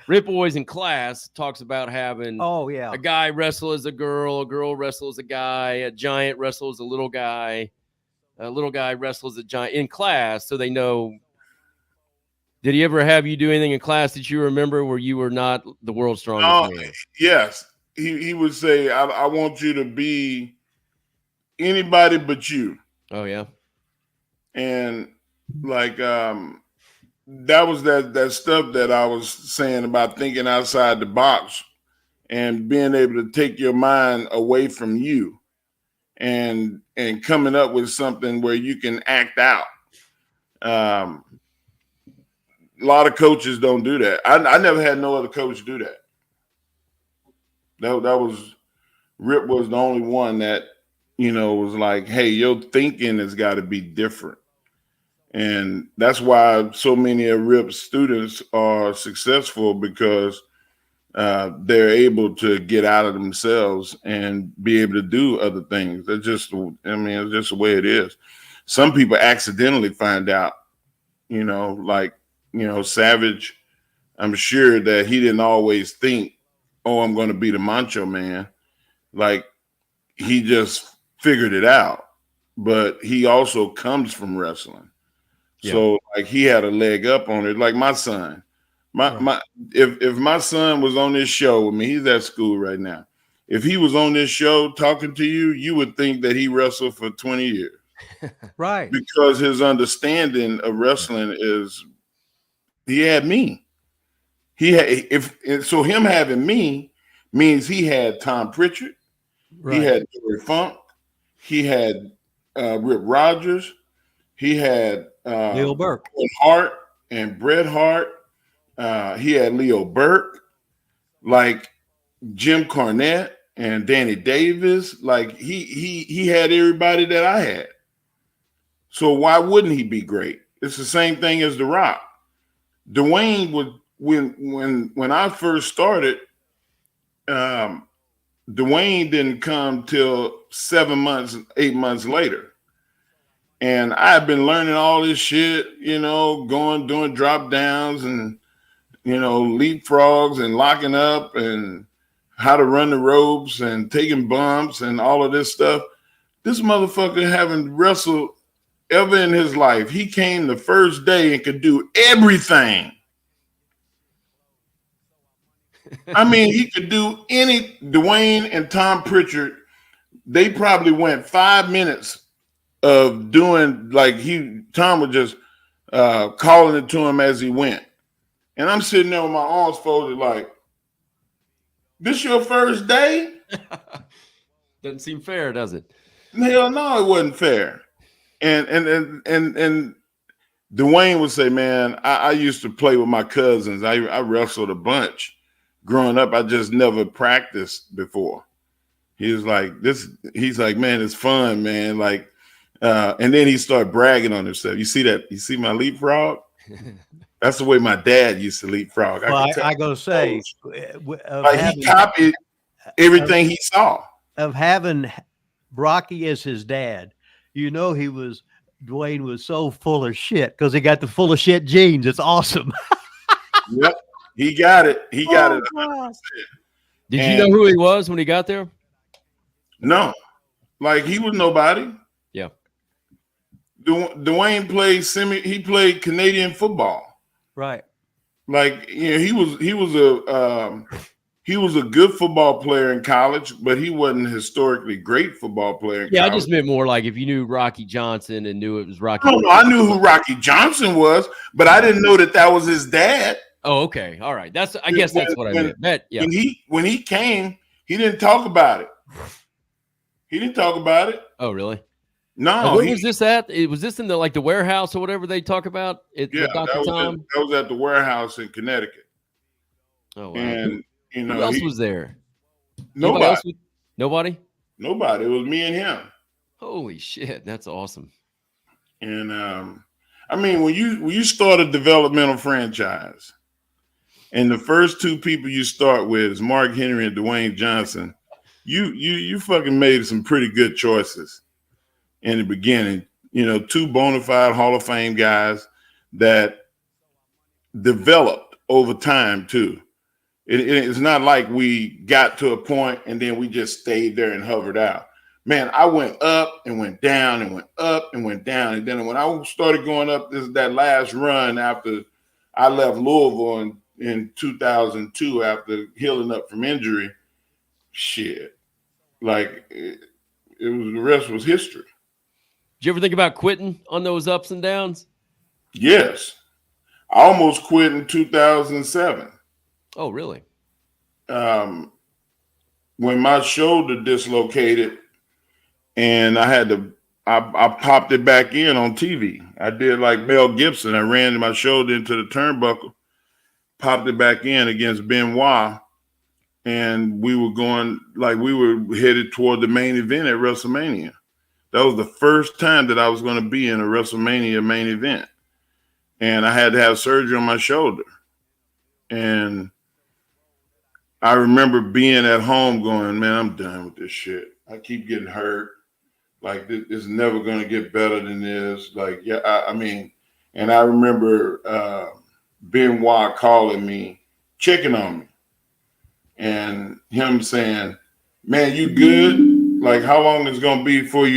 Rip always in class talks about having a guy wrestle as a girl wrestle as a guy, a giant wrestle as a little guy wrestles a giant in class, so they know. Did he ever have you do anything in class that you remember where you were not the world's strongest man? Yes. he would say, I want you to be anybody but you. Oh yeah. And like that was that stuff that I was saying about thinking outside the box and being able to take your mind away from you and coming up with something where you can act out. A lot of coaches don't do that. I never had no other coach do that. That was Rip was the only one that, was like, hey, your thinking has got to be different. And that's why so many of Rip's students are successful, because they're able to get out of themselves and be able to do other things. It's just the way it is. Some people accidentally find out, Savage, I'm sure that he didn't always think, oh, I'm going to be the Macho Man. Like, he just figured it out. But he also comes from wrestling. Yeah. So like he had a leg up on it. Like my son. If my son was on this show with me, he's at school right now. If he was on this show talking to you, you would think that he wrestled for 20 years. Right. Because his understanding of wrestling is, he had me. So him having me means he had Tom Pritchard, Right. he had Dory Funk, he had Rip Rogers, he had Leo Burke, Hart and Bret Hart. He had Leo Burke, like Jim Cornette and Danny Davis. Like he had everybody that I had. So why wouldn't he be great? It's the same thing as The Rock. Dwayne would when I first started. Dwayne didn't come till 8 months later. And I've been learning all this shit, doing drop downs and, leapfrogs and locking up and how to run the ropes and taking bumps and all of this stuff. This motherfucker haven't wrestled ever in his life. He came the first day and could do everything. I mean, he could do Dwayne and Tom Pritchard, they probably went 5 minutes of doing, like Tom was just calling it to him as he went. And I'm sitting there with my arms folded like, this your first day? Doesn't seem fair, does it? Hell no, it wasn't fair. And Dwayne would say, man, I used to play with my cousins. I wrestled a bunch. Growing up, I just never practiced before. He's like, man, it's fun, man. Like, and then he started bragging on himself. You see that? You see my leapfrog? That's the way my dad used to leapfrog. Well, I gotta say, he copied everything he saw. Of having Brocky as his dad, Dwayne was so full of shit because he got the full of shit genes. It's awesome. Yep, he got it. He got it. 100%. Did you know who he was when he got there? No, like he was nobody. Yeah. Dwayne played Canadian football. Right. Like, he was a good football player in college, but he wasn't a historically great football player. I just meant more like if you knew Rocky Johnson and knew it was Rocky. No, I knew who Rocky Johnson was, but I didn't know that was his dad. Oh, okay. All right. I guess that's what I meant. Yeah. When he came, he didn't talk about it. He didn't talk about it. Oh, really? No. Where was this at? Was this in the warehouse or whatever they talk about? That was at the warehouse in Connecticut. Oh, wow. And who else was there? Nobody. Nobody? Nobody. It was me and him. Holy shit, that's awesome. And I mean, when you start a developmental franchise, and the first two people you start with is Mark Henry and Dwayne Johnson, you fucking made some pretty good choices in the beginning. Two bona fide Hall of Fame guys that developed over time too. It's not like we got to a point and then we just stayed there and hovered out. Man, I went up and went down and went up and went down. And then when I started going up that last run after I left Louisville in 2002 after healing up from injury, shit, like it was, the rest was history. Did you ever think about quitting on those ups and downs? Yes, I almost quit in 2007. Oh, really? When my shoulder dislocated, and I popped it back in on TV. I did like Mel Gibson. I ran my shoulder into the turnbuckle, popped it back in against Benoit, and we were headed toward the main event at WrestleMania. That was the first time that I was going to be in a WrestleMania main event. And I had to have surgery on my shoulder. And I remember being at home going, man, I'm done with this shit. I keep getting hurt. Like, it's never going to get better than this. Like, yeah, I mean, and I remember Benoit calling me, checking on me, and him saying, man, you good? Like, how long is it going to be before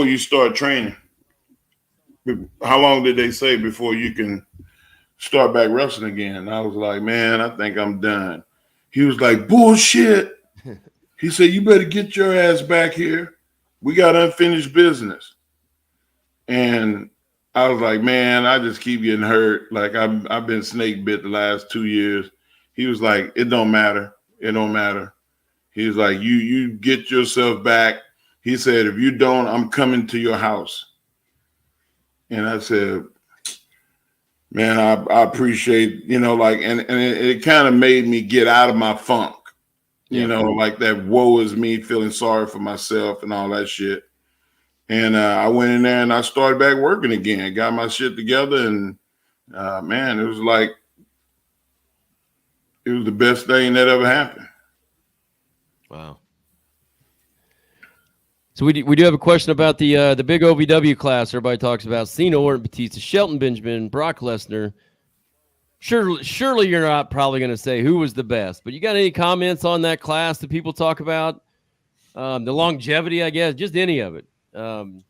you start training? How long did they say before you can start back wrestling again? And I was like, man, I think I'm done. He was like, bullshit. He said, you better get your ass back here. We got unfinished business. And I was like, man, I just keep getting hurt. Like, I've been snake bit the last 2 years. He was like, it don't matter. It don't matter. He was like, you get yourself back. He said, if you don't, I'm coming to your house. And I said, man, I appreciate, like, and it kind of made me get out of my funk, like that woe is me, feeling sorry for myself and all that shit. And I went in there and I started back working again, got my shit together. And man, it was the best thing that ever happened. Wow. So we do have a question about the big OVW class. Everybody talks about Cena, Orton, Batista, Shelton Benjamin, Brock Lesnar. Surely you're not probably going to say who was the best, but you got any comments on that class that people talk about? The longevity, I guess, just any of it. Man,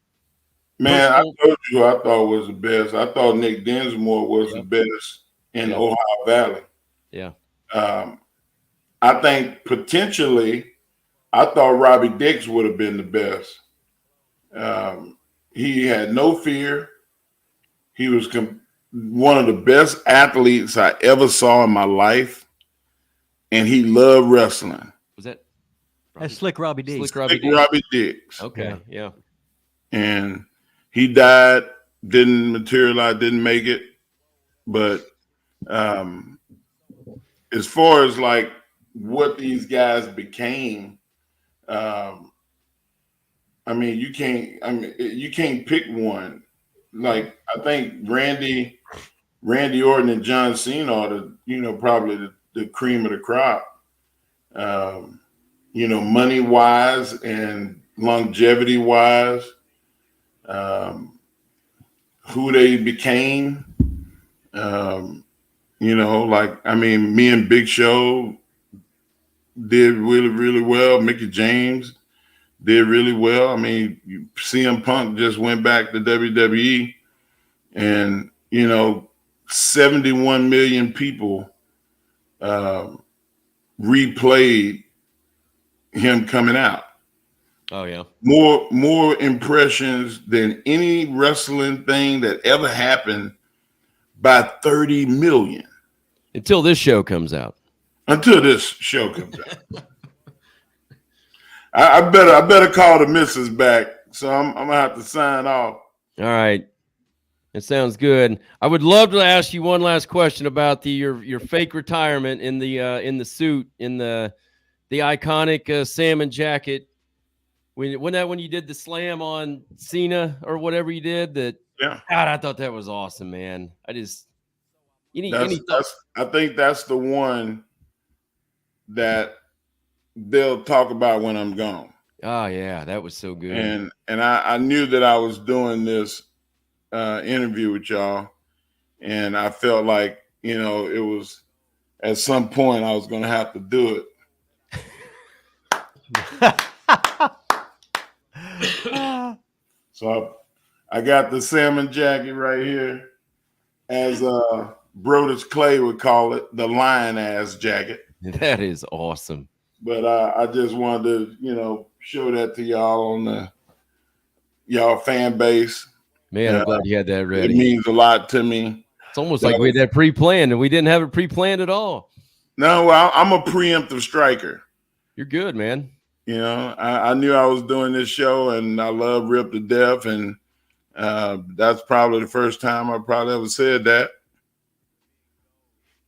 I told you who I thought was the best. I thought Nick Dinsmore was the best in Ohio Valley. Yeah. I think potentially, I thought Robbie Dix would have been the best. He had no fear. He was one of the best athletes I ever saw in my life, and he loved wrestling. Was that? That's Slick Robbie Dix. Slick Robbie Dix. Okay, yeah. And he died, didn't materialize, didn't make it. But as far as like what these guys became, I mean, you can't pick one. Like, I think Randy Orton and John Cena are probably the cream of the crop. Money wise and longevity wise, who they became. Me and Big Show did really, really well. Mickey James did really well. I mean, CM Punk just went back to WWE, and 71 million people replayed him coming out. Oh yeah, more impressions than any wrestling thing that ever happened by 30 million. Until this show comes out. Until this show comes out. I better call the missus back. So I'm gonna have to sign off. All right. It sounds good. I would love to ask you one last question about your fake retirement in the suit, in the iconic salmon jacket. When you did the slam on Cena or whatever you did, God, I thought that was awesome, man. I think that's the one that they'll talk about when I'm gone. Oh yeah, that was so good. And I knew that I was doing this interview with y'all, and I felt like it was at some point I was going to have to do it. So I got the salmon jacket right here, as Brodus Clay would call it, the lion ass jacket. That is awesome. But I just wanted to, show that to y'all on y'all fan base. Man, I'm glad you had that It ready. means a lot to me. It's almost like we had that pre-planned, and we didn't have it pre-planned at all. No, well, I'm a preemptive striker. You're good, man. I knew I was doing this show, and I love Rip to death, and that's probably the first time I probably ever said that.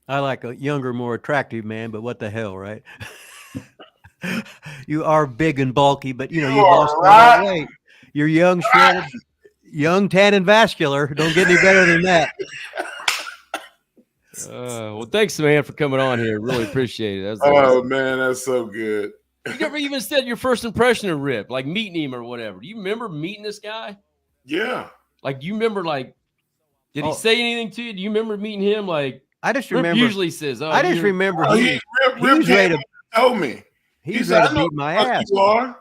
I like a younger, more attractive man, but what the hell, right? You are big and bulky, but you lost all that weight. You're young, shredded, young, tan, and vascular. Don't get any better than that. Well, thanks, man, for coming on here. Really appreciate it. Awesome. Man, that's so good. You never even said your first impression of Rip, like meeting him or whatever. Do you remember meeting this guy? Yeah. Like, do you remember, did he say anything to you? Do you remember meeting him? Like, I just Rip remember. usually says, I just remember Rip told me. He was ready to beat my ass. You are.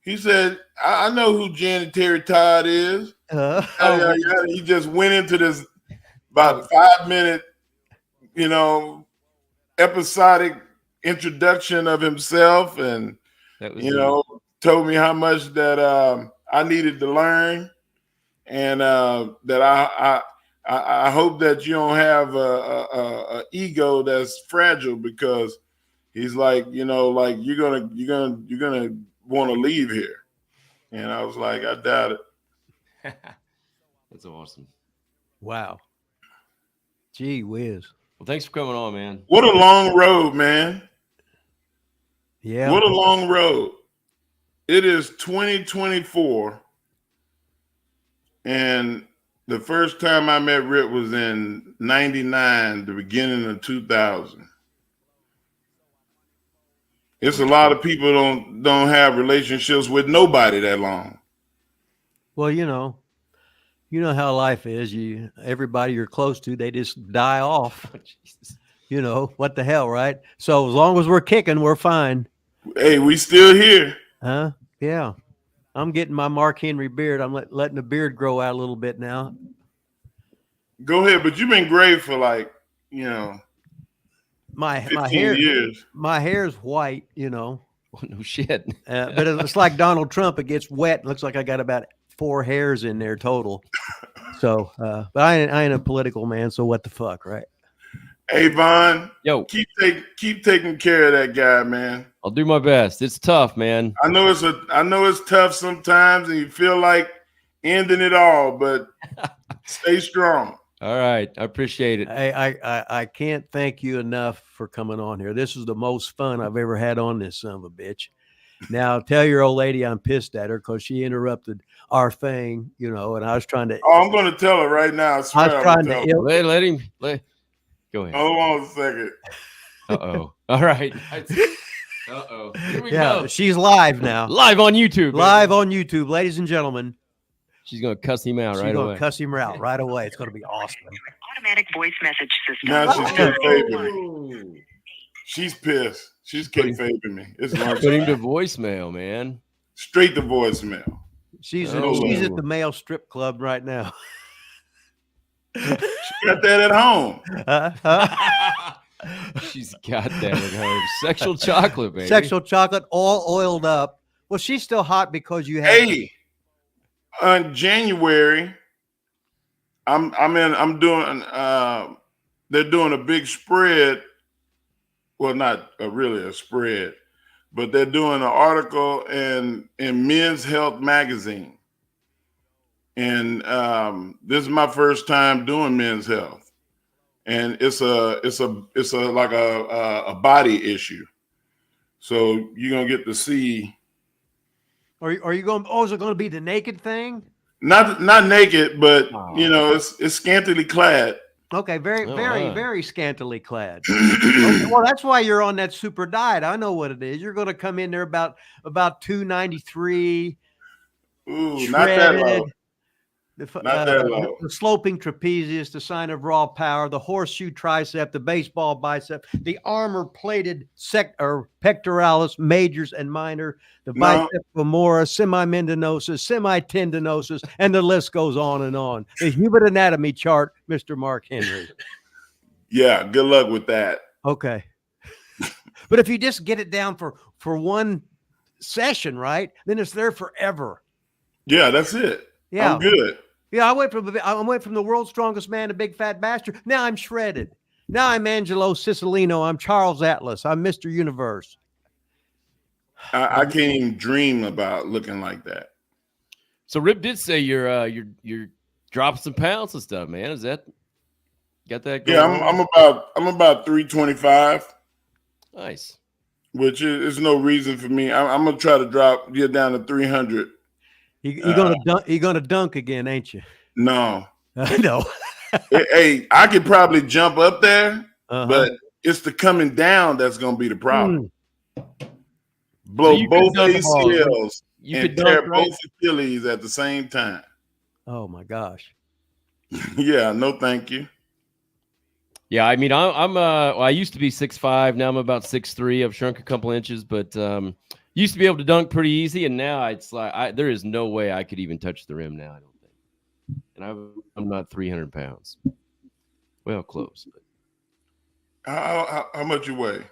He said, I know who Janet Terry Todd is. He just went into this about 5-minute, episodic introduction of himself, and told me how much that I needed to learn, and that I hope that you don't have a ego that's fragile, because he's like, like you're gonna want to leave here. And I was like, I doubt it. That's awesome. Wow. Gee whiz. Well, thanks for coming on, man. What a long road, man. Yeah. What a long road. It is 2024. And the first time I met Rip was in 99, the beginning of 2000. It's a lot of people don't have relationships with nobody that long. Well, you know how life is. Everybody you're close to, they just die off. Oh, Jesus. What the hell, right? So as long as we're kicking, we're fine. Hey, we still here. Huh? Yeah. I'm getting my Mark Henry beard. I'm letting the beard grow out a little bit now. Go ahead, but you've been great for my 15 hair. years. My hair's white, Oh, no shit. but it's like Donald Trump. It gets wet. It looks like I got about 4 hairs in there total. So, but I ain't a political man. So what the fuck, right? Hey, Vaughn. Yo, keep taking care of that guy, man. I'll do my best. It's tough, man. I know it's tough sometimes, and you feel like ending it all, but stay strong. All right, I appreciate it. I can't thank you enough for coming on here. This is the most fun I've ever had on this son of a bitch. Now tell your old lady I'm pissed at her because she interrupted our thing, and I was trying to. Oh, I'm going to tell her right now. I swear I was trying to. Let him. Go ahead. Hold on a second. Uh-oh. All right. Uh-oh. Here we go. She's live now. Live on YouTube. Live on YouTube, ladies and gentlemen. She's going to cuss him out right away. She's going to cuss him out right away. It's going to be awesome. Automatic voice message system. Now she's kayfabing me. She's pissed. She's kayfabing me. It's put him to voicemail, man. Straight to voicemail. She's at the male strip club right now. She got that at home. She's got that at home. Sexual chocolate, baby. Sexual chocolate, all oiled up. Well, she's still hot because you have. Hey, in January, they're doing a big spread. Well, not really a spread, but they're doing an article in Men's Health magazine. And this is my first time doing Men's Health, and it's like a body issue. So you're gonna get to see. Are you going? Oh, is it going to be the naked thing? Not naked, but it's scantily clad. Okay, very scantily clad. Okay, well, that's why you're on that super diet. I know what it is. You're going to come in there about 293. Ooh, shredded, not that low. Not that low. The sloping trapezius, the sign of raw power, the horseshoe tricep, the baseball bicep, the armor-plated pectoralis majors and minor, the bicep femoris, semimendinosus, semitendinosus, and the list goes on and on. The human anatomy chart, Mr. Mark Henry. Yeah, good luck with that. Okay. But if you just get it down for one session, right, then it's there forever. Yeah, that's it. Yeah. I'm good. Yeah, I went from the world's strongest man to big fat bastard. Now I'm shredded. Now I'm Angelo Cicilline. I'm Charles Atlas. I'm Mr. Universe. I can't even dream about looking like that. So Rip did say you're dropping some pounds and stuff, man. Is that got that going Yeah, on? I'm about 325, Nice. which is no reason for me. I'm gonna try to get down to 300. You're gonna dunk again, ain't you? No, I know. hey, I could probably jump up there, Uh-huh. but it's the coming down that's gonna be the problem. So Blow you could both dunk the ball. ACLs You and could dunk, tear right? both Achilles at the same time. Oh my gosh. Yeah, no, thank you. Yeah, I mean, I'm well, I used to be 6'5", now I'm about 6'3". I've shrunk a couple inches, but used to be able to dunk pretty easy, and now it's like there is no way I could even touch the rim now. I don't think, and I'm not 300 pounds. Well, close. But How much you weigh?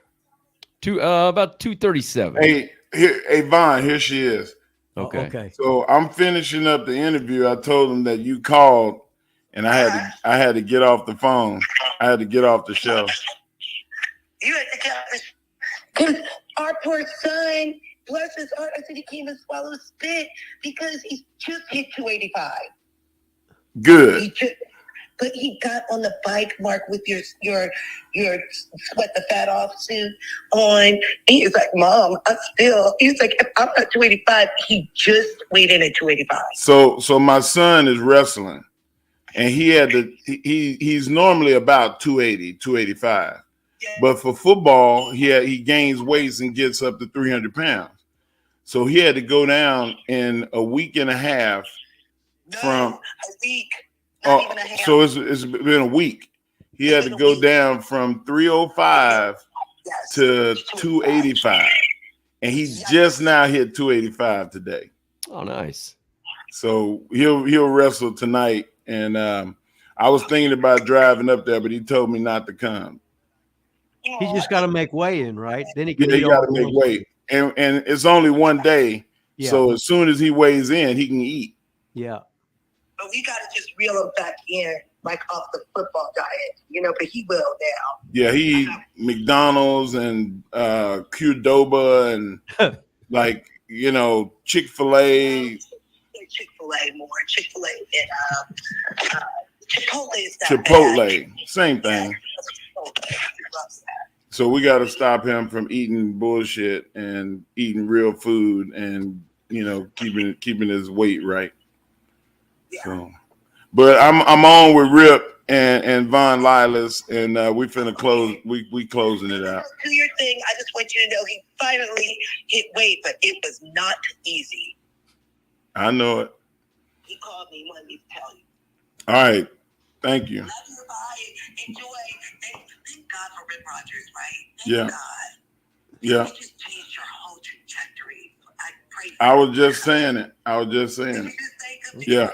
about 237. Hey, Vaughn, here she is. Okay. Okay. So I'm finishing up the interview. I told him that you called, and I had to get off the phone. I had to get off the show. You had to get because our poor son, bless his heart, I said he can't even swallow spit because he just hit 285. Good. But he got on the bike, Mark, with your sweat the fat off suit on. And he's like, Mom, he's like, if I'm not 285, he just weighed in at 285. So my son is wrestling, and he's normally about 280, 285. Yeah. But for football, he gains weights and gets up to 300 pounds. So he had to go down in a week and a half from a week. Not even a half. So it's been a week. He had to go down from 305 to 285, and he just now hit 285 today. Oh, nice. So he'll wrestle tonight, and I was thinking about driving up there, but he told me not to come. He just got to make weight in, right? Then he He got to make weight, and it's only one day. Yeah. So as soon as he weighs in, he can eat. Yeah. But we got to just reel him back in, like off the football diet, but he will now. Yeah, he eat McDonald's and Qdoba and Chick-fil-A. Chick-fil-A more. Chick-fil-A and Chipotle is that Chipotle, bad. Same thing. So we got to stop him from eating bullshit and eating real food and keeping his weight right. Yeah. So, but I'm on with Rip and Von Lilas, and we finna close. We closing it out. To your thing, I just want you to know he finally hit weight, but it was not easy. I know it. He called me, wanted me to tell you. All right, thank you. Love you, bye. Enjoy. Thank God for Rip Rogers, right? Yeah. Thank God. Yeah. He just changed your whole trajectory. I was just saying it. Yeah.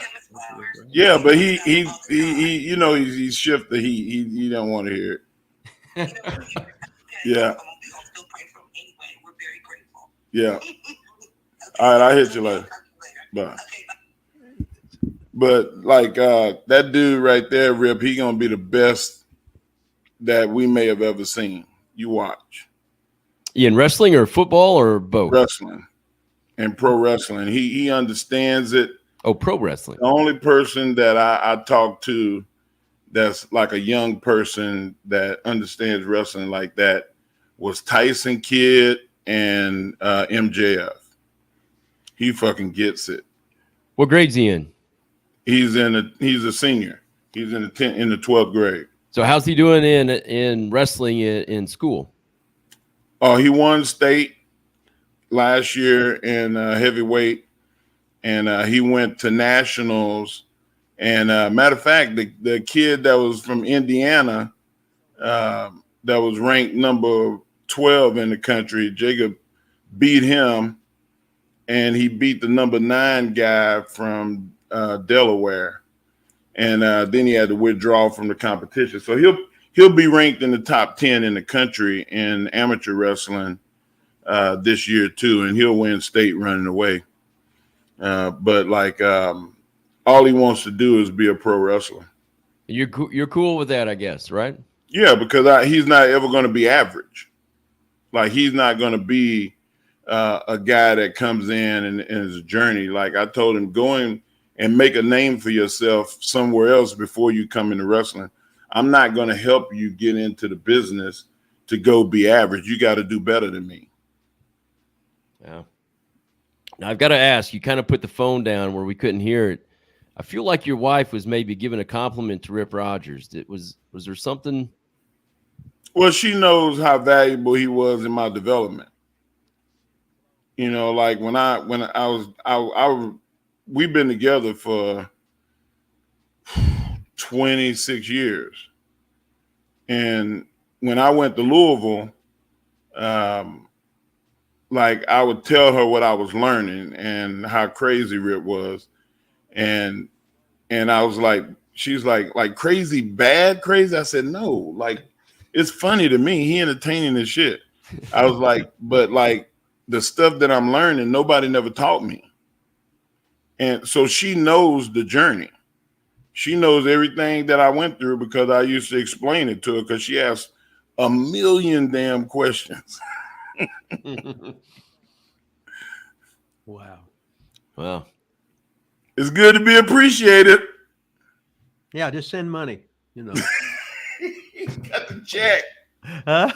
Yeah, but he's shift the heat. He don't want to hear it. Yeah. Yeah. All right, I'll hit you later. Bye. But that dude right there, Rip, he gonna be the best that we may have ever seen. You watch. In wrestling or football or both? Wrestling and pro wrestling. He understands it. Oh, pro wrestling. The only person that I talk to that's like a young person that understands wrestling like that was Tyson Kidd and MJF. He fucking gets it. What grade's he in? He's a senior. He's in the 12th grade. So how's he doing in wrestling in school? Oh, he won state last year in heavyweight, and he went to nationals. And matter of fact, the kid that was from Indiana, that was ranked number 12 in the country, Jacob beat him, and he beat the number 9 guy from Delaware. And then he had to withdraw from the competition. So he'll be ranked in the top 10 in the country in amateur wrestling this year too, and he'll win state running away. But like all he wants to do is be a pro wrestler. You're cool with that, I guess, right? Yeah, because he's not ever going to be average. Like he's not going to be a guy that comes in and is a journey. Like I told him, go in and make a name for yourself somewhere else before you come into wrestling. I'm not going to help you get into the business to go be average. You got to do better than me. Yeah. Now I've got to ask, you kind of put the phone down where we couldn't hear it. I feel like your wife was maybe giving a compliment to Rip Rogers. Was there something? Well, she knows how valuable he was in my development. You know, like when I was we've been together for 26 years. And when I went to Louisville, like I would tell her what I was learning and how crazy Rip was. And I was like, she's like crazy, bad crazy. I said, no, like it's funny to me. He entertaining this shit. I was like, but like the stuff that I'm learning, nobody never taught me. And so she knows the journey. She knows everything that I went through because I used to explain it to her because she asked a million damn questions. Wow. Well, it's good to be appreciated. Yeah, just send money, you know. Got the check. Huh?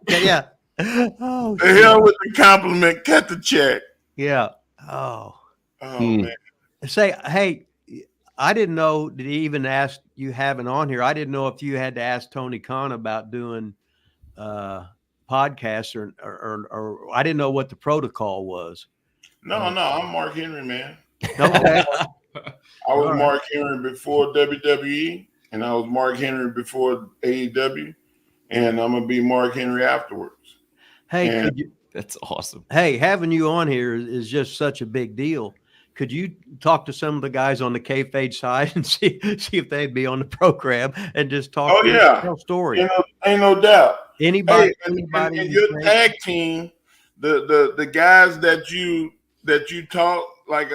Yeah. Oh, the hell with the compliment. Cut the check. Yeah. Oh. Man. Say, hey, I didn't know. Did he even ask you having on here? I didn't know if you had to ask Tony Khan about doing podcasts or I didn't know what the protocol was. No, I'm Mark Henry, man. Okay. I was Mark Henry before WWE, and I was Mark Henry before AEW, and I'm gonna be Mark Henry afterwards. Hey, that's awesome. Hey, having you on here is just such a big deal. Could you talk to some of the guys on the kayfabe side and see if they'd be on the program and just talk? Oh yeah, tell stories. Ain't no doubt. Anybody, and your tag team, the guys that you talk like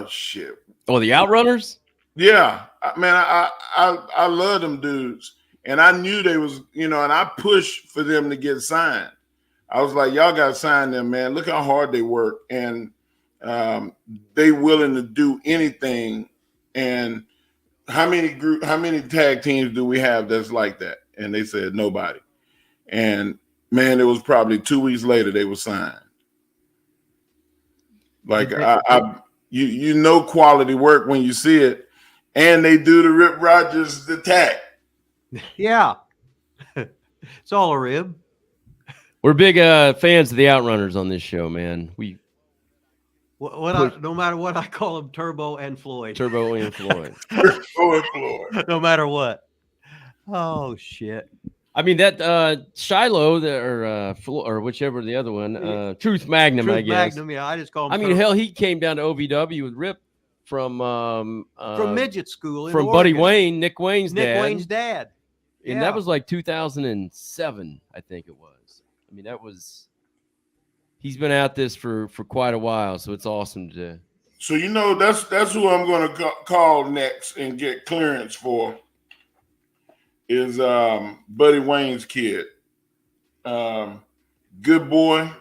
shit. Oh, the Outrunners. Yeah, man, I love them dudes, and I knew they was, you know, and I pushed for them to get signed. I was like, y'all got to sign them, man. Look how hard they work, and they willing to do anything. And how many tag teams do we have that's like that? And they said nobody. And man, it was probably 2 weeks later they were signed. Like you know quality work when you see it, and they do the Rip Rogers attack. Yeah, it's all a rib. We're big fans of the Outrunners on this show, man. No matter what, I call them Turbo and Floyd. Turbo and Floyd. Turbo and Floyd. No matter what. Oh shit. I mean that Shiloh or whichever the other one, Truth Magnum, I guess. Magnum, yeah, I just call him. I mean, hell, he came down to OVW with Rip from midget school from Buddy Wayne, Nick Wayne's dad. And that was like 2007, I think it was. I mean, he's been at this for quite a while, so it's awesome to. So you know that's who I'm going to call next and get clearance for. Is Buddy Wayne's kid. Good boy,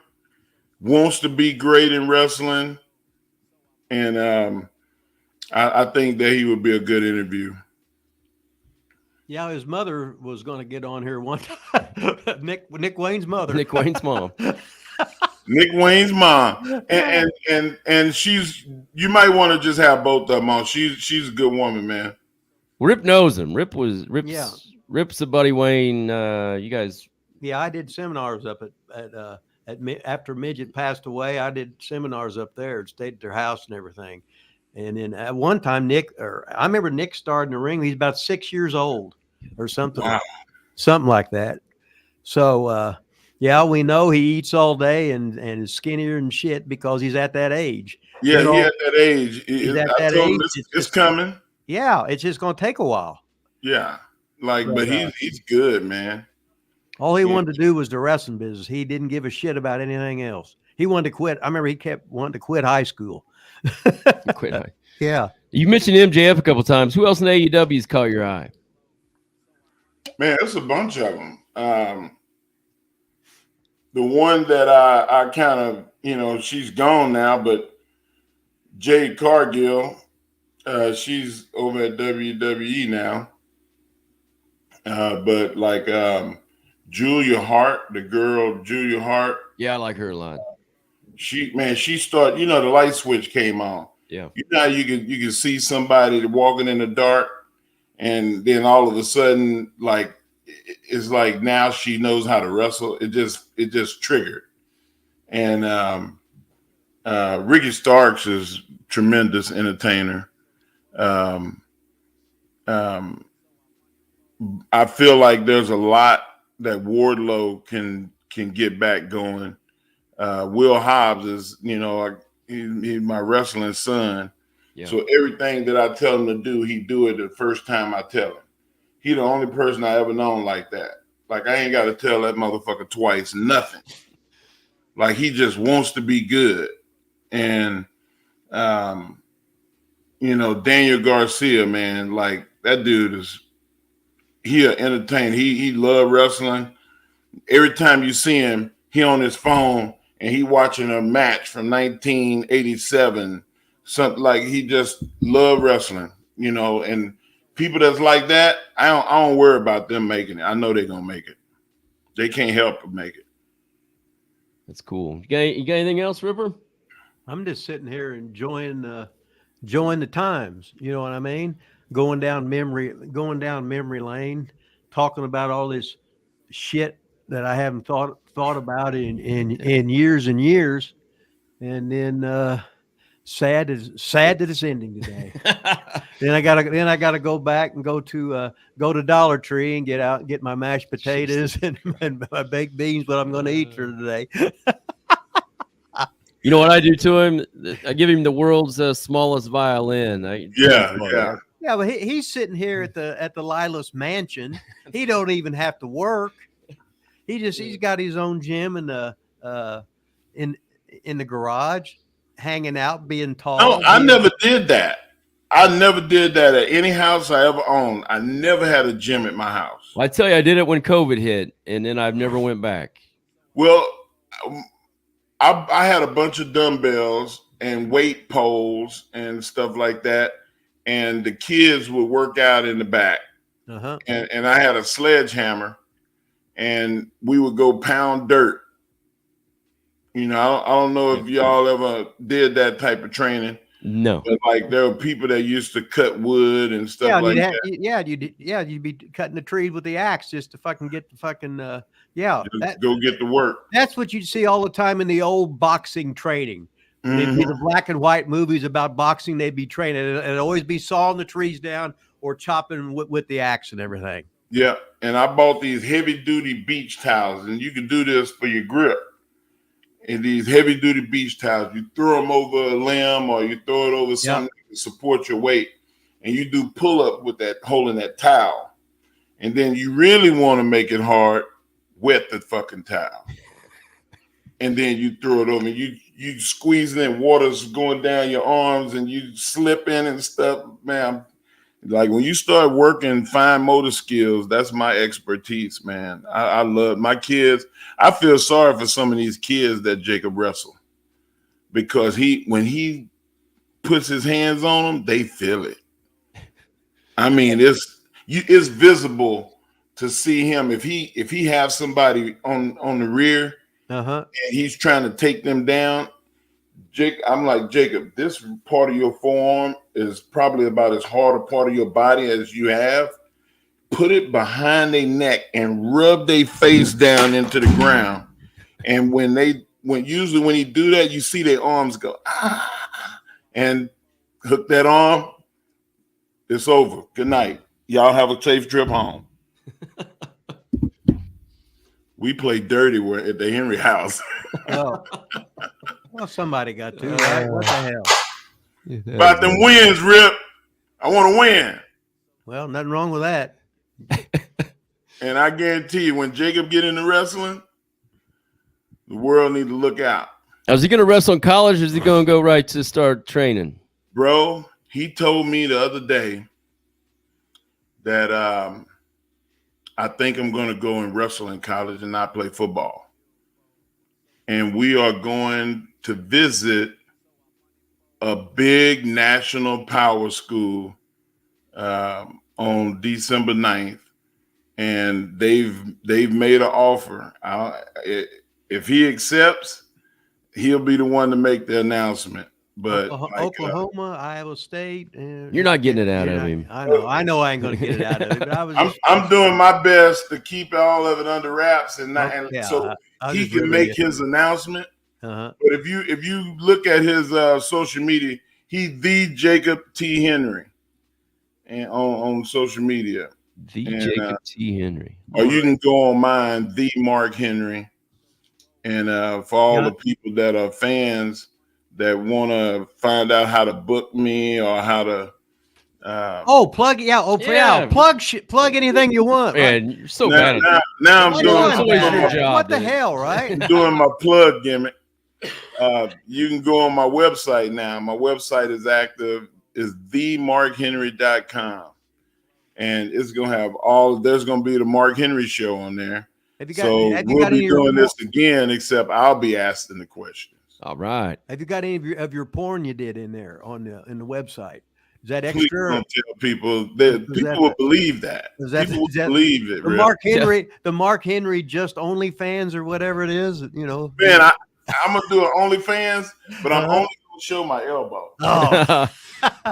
wants to be great in wrestling, and I think that he would be a good interview. Yeah, his mother was going to get on here one time. Nick Wayne's mother. Nick Wayne's mom. Nick Wayne's mom, and she's. You might want to just have both of them on. She's a good woman, man. Rip knows him. Rip's a Buddy Wayne. You guys. Yeah, I did seminars up after Midget passed away. I did seminars up there and stayed at their house and everything. And then at one time, I remember Nick started in the ring. He's about 6 years old or something, something like that. So, yeah, we know he eats all day and is skinnier and shit because he's at that age. Yeah, he's at that age. He's at that age. It's coming. Yeah, it's just going to take a while. Yeah. Like, but he's good, man. All he wanted to do was the wrestling business. He didn't give a shit about anything else. He wanted to quit. I remember he kept wanting to quit high school. Quit high. Yeah. You mentioned MJF a couple times. Who else in AEW's caught your eye? Man, it's a bunch of them. The one that I kind of, she's gone now, but Jade Cargill, she's over at WWE now. But like Julia Hart, the girl Julia Hart. Yeah, I like her a lot. She started, the light switch came on. Yeah. You can see somebody walking in the dark, and then all of a sudden, like, it's like now she knows how to wrestle. It just triggered. And Ricky Starks is tremendous entertainer. I feel like there's a lot that Wardlow can get back going. Will Hobbs is, he's my wrestling son. Yeah. So everything that I tell him to do, he do it the first time I tell him. He the only person I ever known like that. Like, I ain't got to tell that motherfucker twice, nothing. Like, he just wants to be good. And, Daniel Garcia, man, like, that dude he an entertainer. He love wrestling. Every time you see him, he on his phone and he watching a match from 1987. Something like, he just love wrestling, and people that's like that, I don't worry about them making it. I know they're gonna make it. They can't help but make it. That's cool. You got anything else, Ripper? I'm just sitting here enjoying the times. You know what I mean? Going down memory lane, talking about all this shit that I haven't thought about in years and years, and then sad that it's ending today. then I gotta go back and go to Dollar Tree and get my mashed potatoes and my baked beans, what I'm going to eat for today. You know what I do to him? I give him the world's smallest violin. Yeah, but he's sitting here at the Lila's mansion. He don't even have to work. He's got his own gym in the garage, hanging out, being tall. No, I never did that. I never did that at any house I ever owned. I never had a gym at my house. Well, I tell you, I did it when COVID hit, and then I've never went back. Well, I had a bunch of dumbbells and weight poles and stuff like that, and the kids would work out in the back. Uh-huh. And I had a sledgehammer, and we would go pound dirt. I don't know if y'all ever did that type of training. No. But like, there were people that used to cut wood and stuff like that. You'd be cutting the trees with the axe just to fucking get the fucking go get to work. That's what you'd see all the time in the old boxing training. Mm-hmm. They'd be the black and white movies about boxing. They'd be training, and it'd always be sawing the trees down or chopping with the axe and everything. Yeah, and I bought these heavy-duty beach towels, and you can do this for your grip. And these heavy-duty beach towels, you throw them over a limb or you throw it over something to support your weight, and you do pull-up with that, holding that towel. And then you really want to make it hard, wet the fucking towel. And then you throw it over, and you squeezing it, water's going down your arms, and you slip in and stuff. Man, like, when you start working fine motor skills, that's my expertise, man. I love my kids. I feel sorry for some of these kids that Jacob wrestle, because when he puts his hands on them, they feel it. I mean, it's visible to see him if he has somebody on the rear, and he's trying to take them down. I'm like, Jacob, this part of your forearm is probably about as hard a part of your body as you have. Put it behind their neck and rub their face down into the ground. And when he do that, you see their arms go, and hook that arm. It's over. Good night. Y'all have a safe trip home. We play dirty at the Henry house. Well, somebody got to, right? What the hell? About them wins, Rip. I want to win. Well, nothing wrong with that. And I guarantee you, when Jacob get into wrestling, the world need to look out. Is he going to wrestle in college, or is he going to go right to start training? Bro, he told me the other day that I think I'm going to go and wrestle in college and not play football. And we are going to visit a big national power school on December 9th. And they've made an offer. If he accepts, he'll be the one to make the announcement. But Oklahoma, Iowa State, you're not getting it out of him. I know I ain't going to get it out of him. But I'm doing my best to keep all of it under wraps so he can make his announcement. But if you look at his social media, he's the Jacob T. Henry, and on social media. Jacob T. Henry. Or you can go on mine, the Mark Henry. And for all the people that are fans that want to find out how to book me or how to plug plug anything you want. Man, you're so bad at that. Now I'm doing your job. What the hell, right? I'm doing my plug gimmick. You can go on my website now. My website is active. Is themarkhenry.com. And it's going to have there's going to be the Mark Henry show on there. We'll be doing this again, except I'll be asking the questions. All right. Have you got any of your porn you did in there in the website? Is that extra? Please don't tell people. People will believe that. People will believe it. The Mark Henry just OnlyFans or whatever it is. You know, man, I'm gonna do an OnlyFans, but I'm only gonna show my elbow. Oh.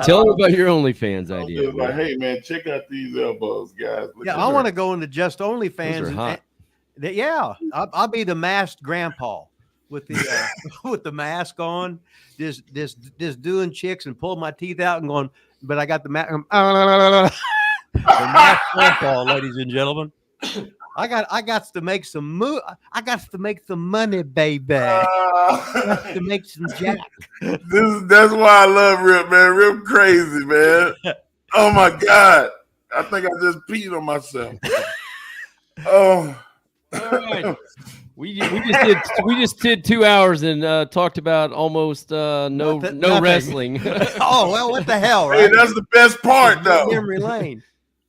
Tell them about your OnlyFans idea. Like, hey man, check out these elbows, guys. I want to go into just OnlyFans. I'll be the masked grandpa with the with the mask on, just doing chicks and pulling my teeth out and going. But I got the mask. The masked grandpa, ladies and gentlemen. I got to make some I got to make some money, baby. I got to make some jack. That's why I love Rip, man. Rip crazy, man. Oh my God. I think I just peed on myself. Oh. All right. We just did 2 hours and talked about almost no wrestling. Oh well, what the hell, right? Hey, that's the best part, though. Memory lane.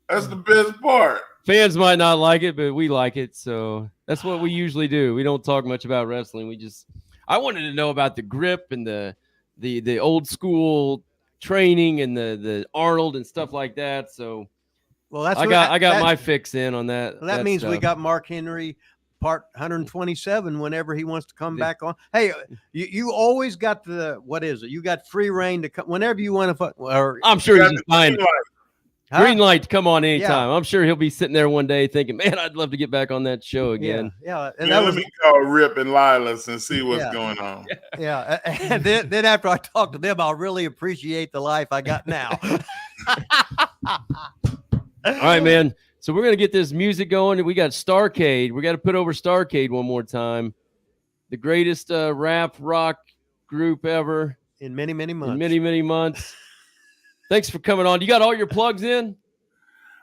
That's the best part. Fans might not like it, but we like it, so that's what we usually do. We don't talk much about wrestling. I wanted to know about the grip and the old school training and the Arnold and stuff like that. So, well, I got my fix in on that. Well, that means stuff. We got Mark Henry part 127 whenever he wants to come back on. Hey, you always got what is it? You got free reign to come whenever you want to. Or I'm sure he's just fine. Green light to come on anytime. Yeah. I'm sure he'll be sitting there one day thinking, man, I'd love to get back on that show again. Yeah. And let me call Rip and Lilas and see what's going on. Yeah. And then after I talk to them, I'll really appreciate the life I got now. All right, man. So we're going to get this music going. We got Starcade. We got to put over Starcade one more time. The greatest rap rock group ever. In many, many months. Many months. Thanks for coming on. You got all your plugs in?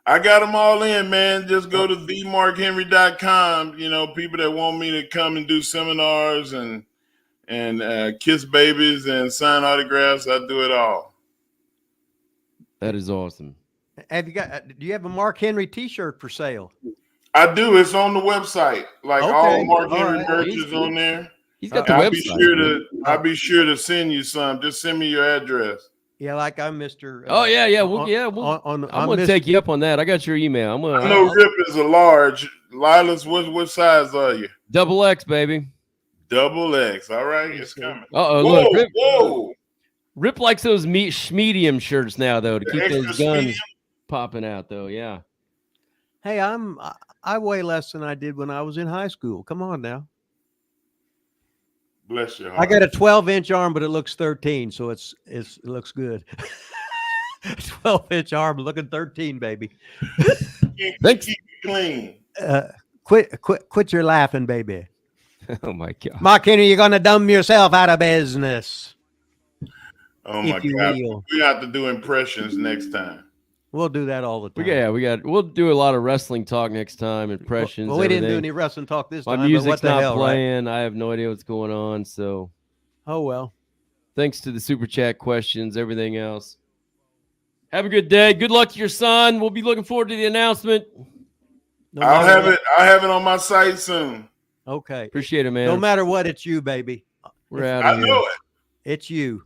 I got them all in, man. Just go to themarkhenry.com. You know, people that want me to come and do seminars and kiss babies and sign autographs, I do it all. That is awesome. Do you have a Mark Henry t-shirt for sale? I do. It's on the website. Like all Mark Henry merch is on there. He's got the website. I'll be sure to send you some. Just send me your address. Yeah, like I'm Mr. I'm gonna take you up on that. I got your email. I know Rip is a large. Lilas, what size are you? XX, baby. XX. All right, it's coming. Look, Rip likes those medium shirts now, though, to keep those guns popping out, though. Yeah. Hey, I weigh less than I did when I was in high school. Come on now. Bless your heart. I got a 12-inch arm, but it looks 13, so it looks good. 12-inch arm, looking 13, baby. Thanks. Keep it clean. Quit your laughing, baby. Oh my God, Mark Henry, you're gonna dumb yourself out of business. Oh my God, we have to do impressions next time. We'll do that all the time. We'll do a lot of wrestling talk next time. Impressions. Well, we didn't do everything. any wrestling talk this My time. music's but what the not hell, playing. I have no idea what's going on. So, oh well. Thanks to the super chat questions, everything else. Have a good day. Good luck to your son. We'll be looking forward to the announcement. I'll have it on my site soon. Okay. Appreciate it, man. No matter what, it's you, baby. We're out of here. I know it. It's you.